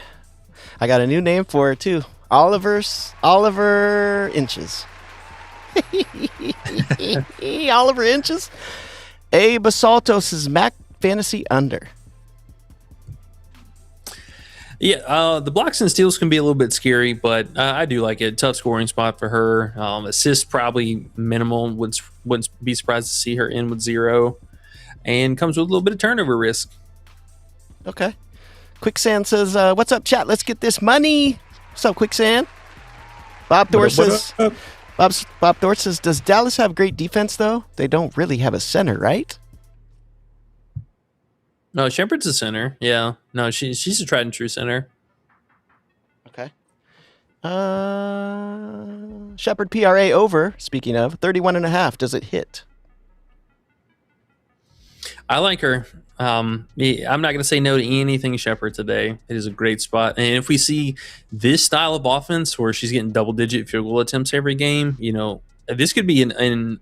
I got a new name for it, too. Oliver Inches. Oliver Inches. A Basaltos' Mac Fantasy Under. Yeah, the blocks and steals can be a little bit scary, but I do like it. Tough scoring spot for her. Assists probably minimal. Wouldn't be surprised to see her in with 0. And comes with a little bit of turnover risk. Okay. Quicksand says, what's up, chat? Let's get this money. What's up, Quicksand? Bob Dorr says, does Dallas have great defense, though? They don't really have a center, right? No, Shepard's a center. Yeah. No, she's a tried and true center. Okay. Shepard PRA over, speaking of, 31.5. Does it hit? I like her. I'm not going to say no to anything Shepard today. It is a great spot. And if we see this style of offense where she's getting double-digit field goal attempts every game, you know, this could be an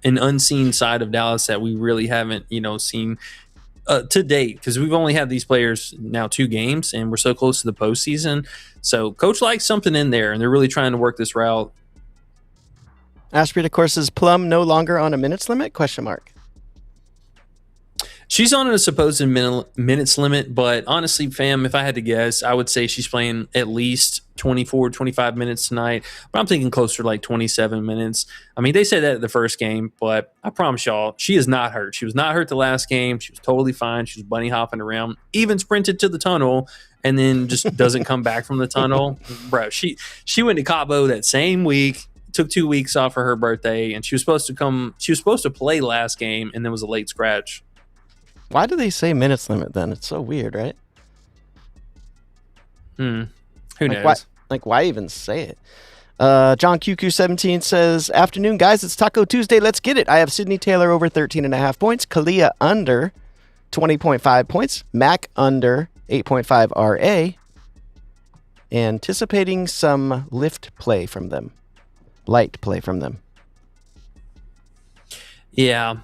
unseen side of Dallas that we really haven't, seen to date, because we've only had these players now 2 games, and we're so close to the postseason. So Coach likes something in there, and they're really trying to work this route. Asprid, of course, is Plum no longer on a minutes limit? ? She's on a supposed minutes limit, but honestly, fam, if I had to guess, I would say she's playing at least 24, 25 minutes tonight, but I'm thinking closer to like 27 minutes. I mean, they said that at the first game, but I promise y'all, she is not hurt. She was not hurt the last game. She was totally fine. She was bunny hopping around, even sprinted to the tunnel, and then just doesn't come back from the tunnel. Bro, she went to Cabo that same week, took 2 weeks off for her birthday, and she was supposed to play last game, and then was a late scratch. Why do they say minutes limit then? It's so weird, right? Who knows? Why even say it? John QQ17 says, afternoon, guys. It's Taco Tuesday. Let's get it. I have Sydney Taylor over 13.5 points. Kalia under 20.5 points. Mac under 8.5 RA. Anticipating some light play from them. Yeah.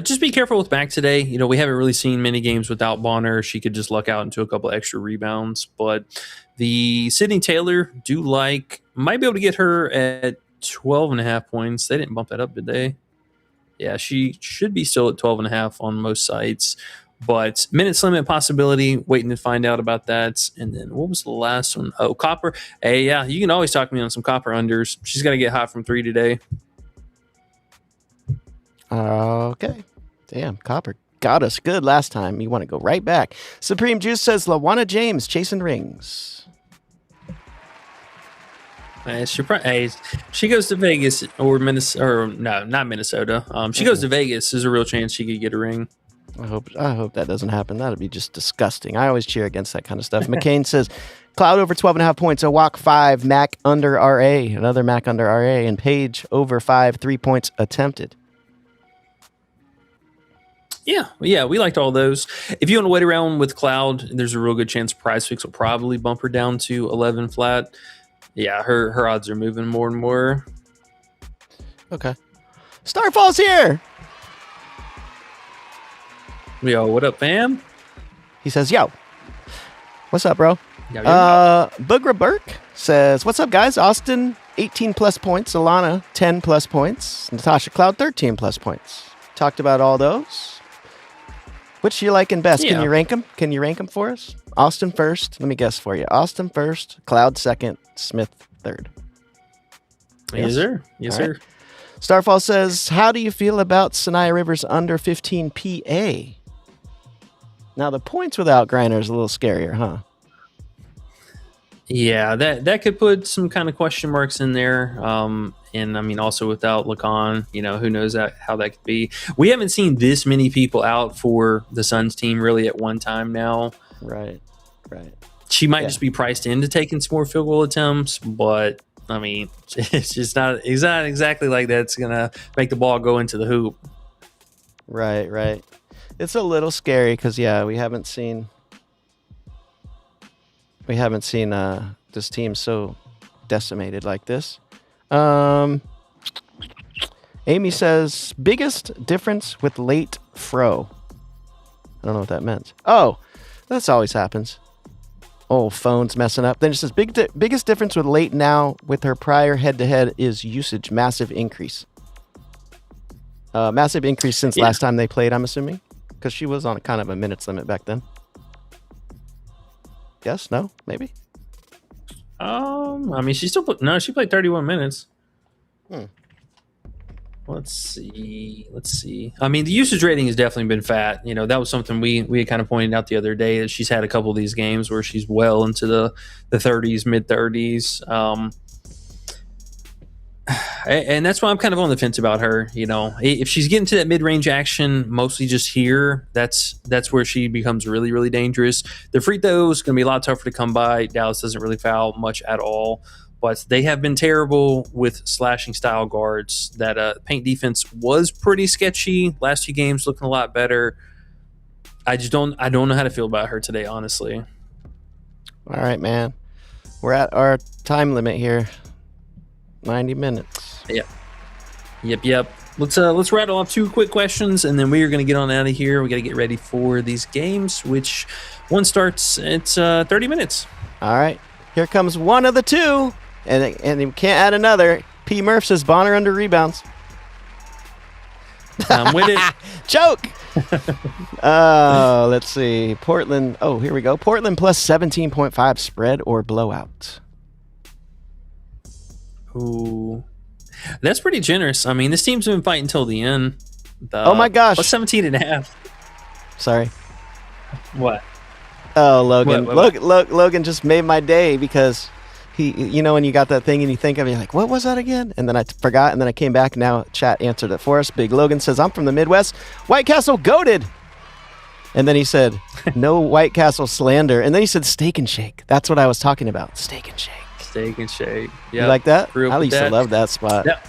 Just be careful with Mac today. You know, we haven't really seen many games without Bonner. She could just luck out into a couple extra rebounds. But the Sydney Taylor might be able to get her at 12.5 points. They didn't bump that up, did they? Yeah, she should be still at 12.5 on most sites. But minutes limit possibility, waiting to find out about that. And then what was the last one? Oh, Copper. Hey, yeah, you can always talk me on some Copper unders. She's got to get hot from 3 today. Okay. Damn, Copper got us good last time. You want to go right back. Supreme Juice says LaWanna James chasing rings. She goes to Vegas or Minnesota. Or no, not Minnesota. She goes to Vegas. There's a real chance she could get a ring. I hope that doesn't happen. That'd be just disgusting. I always cheer against that kind of stuff. McCain says Cloud over 12.5 points. A walk 5. Mac under RA. Another Mac under RA. And Page over 5. 3 points attempted. Yeah, we liked all those. If you want to wait around with Cloud, there's a real good chance Prizepicks will probably bump her down to 11 flat. Yeah, her odds are moving more and more. Okay. Starfall's here! Yo, what up, fam? He says, yo. What's up, bro? Yo. Boogra Burke says, what's up, guys? Austin, 18 plus points. Alana, 10 plus points. Natasha Cloud, 13 plus points. Talked about all those. Which you liking best? Yeah. Can you rank them? Can you rank them for us? Austin first. Let me guess for you. Austin first, Cloud second, Smith third. Yes, sir. Yes, sir. Right. Starfall says, how do you feel about Sanaya Rivers under 15 PA? Now, the points without Griner is a little scarier, huh? Yeah, that could put some kind of question marks in there. And I mean, also without Lacan, who knows how that could be. We haven't seen this many people out for the Suns team really at one time now. Right. She might just be priced into taking some more field goal attempts, but I mean, it's just not exactly like that's gonna make the ball go into the hoop. Right. It's a little scary because we haven't seen this team so decimated like this. Amy says, biggest difference with late fro. I don't know what that meant. Oh, that's always happens. Oh, phone's messing up. Then it says, biggest difference with late now with her prior head-to-head is usage. Massive increase. Massive increase since last time they played, I'm assuming. Because she was on kind of a minutes limit back then. Yes? No? Maybe? I mean, she played 31 minutes. Let's see. I mean, the usage rating has definitely been fat. That was something we had kind of pointed out the other day, that she's had a couple of these games where she's well into the 30s, mid 30s. And that's why I'm kind of on the fence about her. If she's getting to that mid-range action, mostly just here, that's where she becomes really, really dangerous. The free throw is going to be a lot tougher to come by. Dallas doesn't really foul much at all, but they have been terrible with slashing style guards. That paint defense was pretty sketchy. Last few games looking a lot better. I don't know how to feel about her today, honestly. All right, man. We're at our time limit here. 90 minutes. Yep. Let's rattle off 2 quick questions, and then we are going to get on out of here. We got to get ready for these games, which one starts at 30 minutes. All right. Here comes one of the 2, and you can't add another. P. Murph says Bonner under rebounds. I'm with it. Choke. Let's see. Portland. Oh, here we go. Portland plus 17.5 spread or blowout. Ooh, that's pretty generous. I mean, this team's been fighting till the end. Oh my gosh. Plus 17.5. Sorry. What? Oh, Logan. What? Logan just made my day because he, when you got that thing and you think of it, you're like, what was that again? And then I forgot, and then I came back. Now chat answered it for us. Big Logan says, I'm from the Midwest. White Castle goated. And then he said, no White Castle slander. And then he said steak and shake. That's what I was talking about. Steak and shake. Steak and shake. Yeah. You like that? I used to love that spot. Yeah.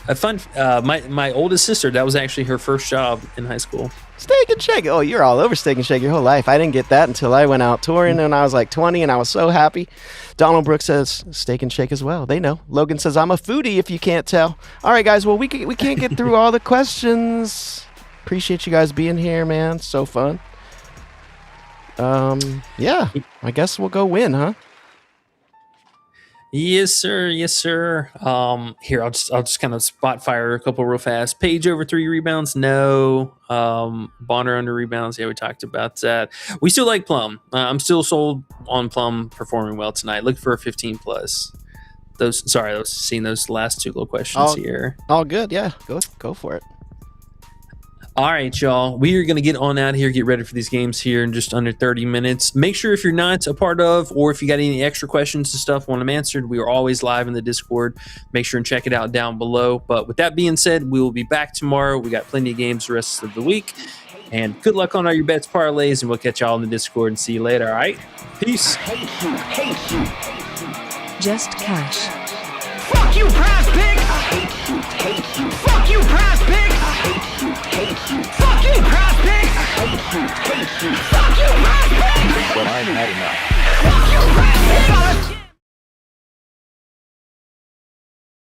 A fun. My oldest sister, that was actually her first job in high school. Steak and shake. Oh, you're all over steak and shake your whole life. I didn't get that until I went out touring when I was like 20, and I was so happy. Donald Brooks says steak and shake as well. They know. Logan says, I'm a foodie if you can't tell. All right, guys. Well, we can't get through all the questions. Appreciate you guys being here, man. So fun. Yeah, I guess we'll go win, huh? Yes, sir. Yes, sir. Here, I'll just kind of spot fire a couple real fast. Page over 3 rebounds. No. Bonner under rebounds. Yeah, we talked about that. We still like Plum. I'm still sold on Plum performing well tonight. Look for a 15 plus. Seeing those last 2 little questions here. All good. Yeah, go for it. All right, y'all. We are going to get on out of here, get ready for these games here in just under 30 minutes. Make sure if you're not a part of, or if you got any extra questions and stuff, want them answered, we are always live in the Discord. Make sure and check it out down below. But with that being said, we will be back tomorrow. We got plenty of games the rest of the week. And good luck on all your bets, parlays, and we'll catch y'all in the Discord and see you later, all right? Peace. Just cash. Fuck you, Prizepick! I hate you. Fuck you, Prizepick! I hate you. Fuck you, Prizepick! I hate you. Fuck you, Prizepick! But I'm had enough. Fuck you, Prizepick!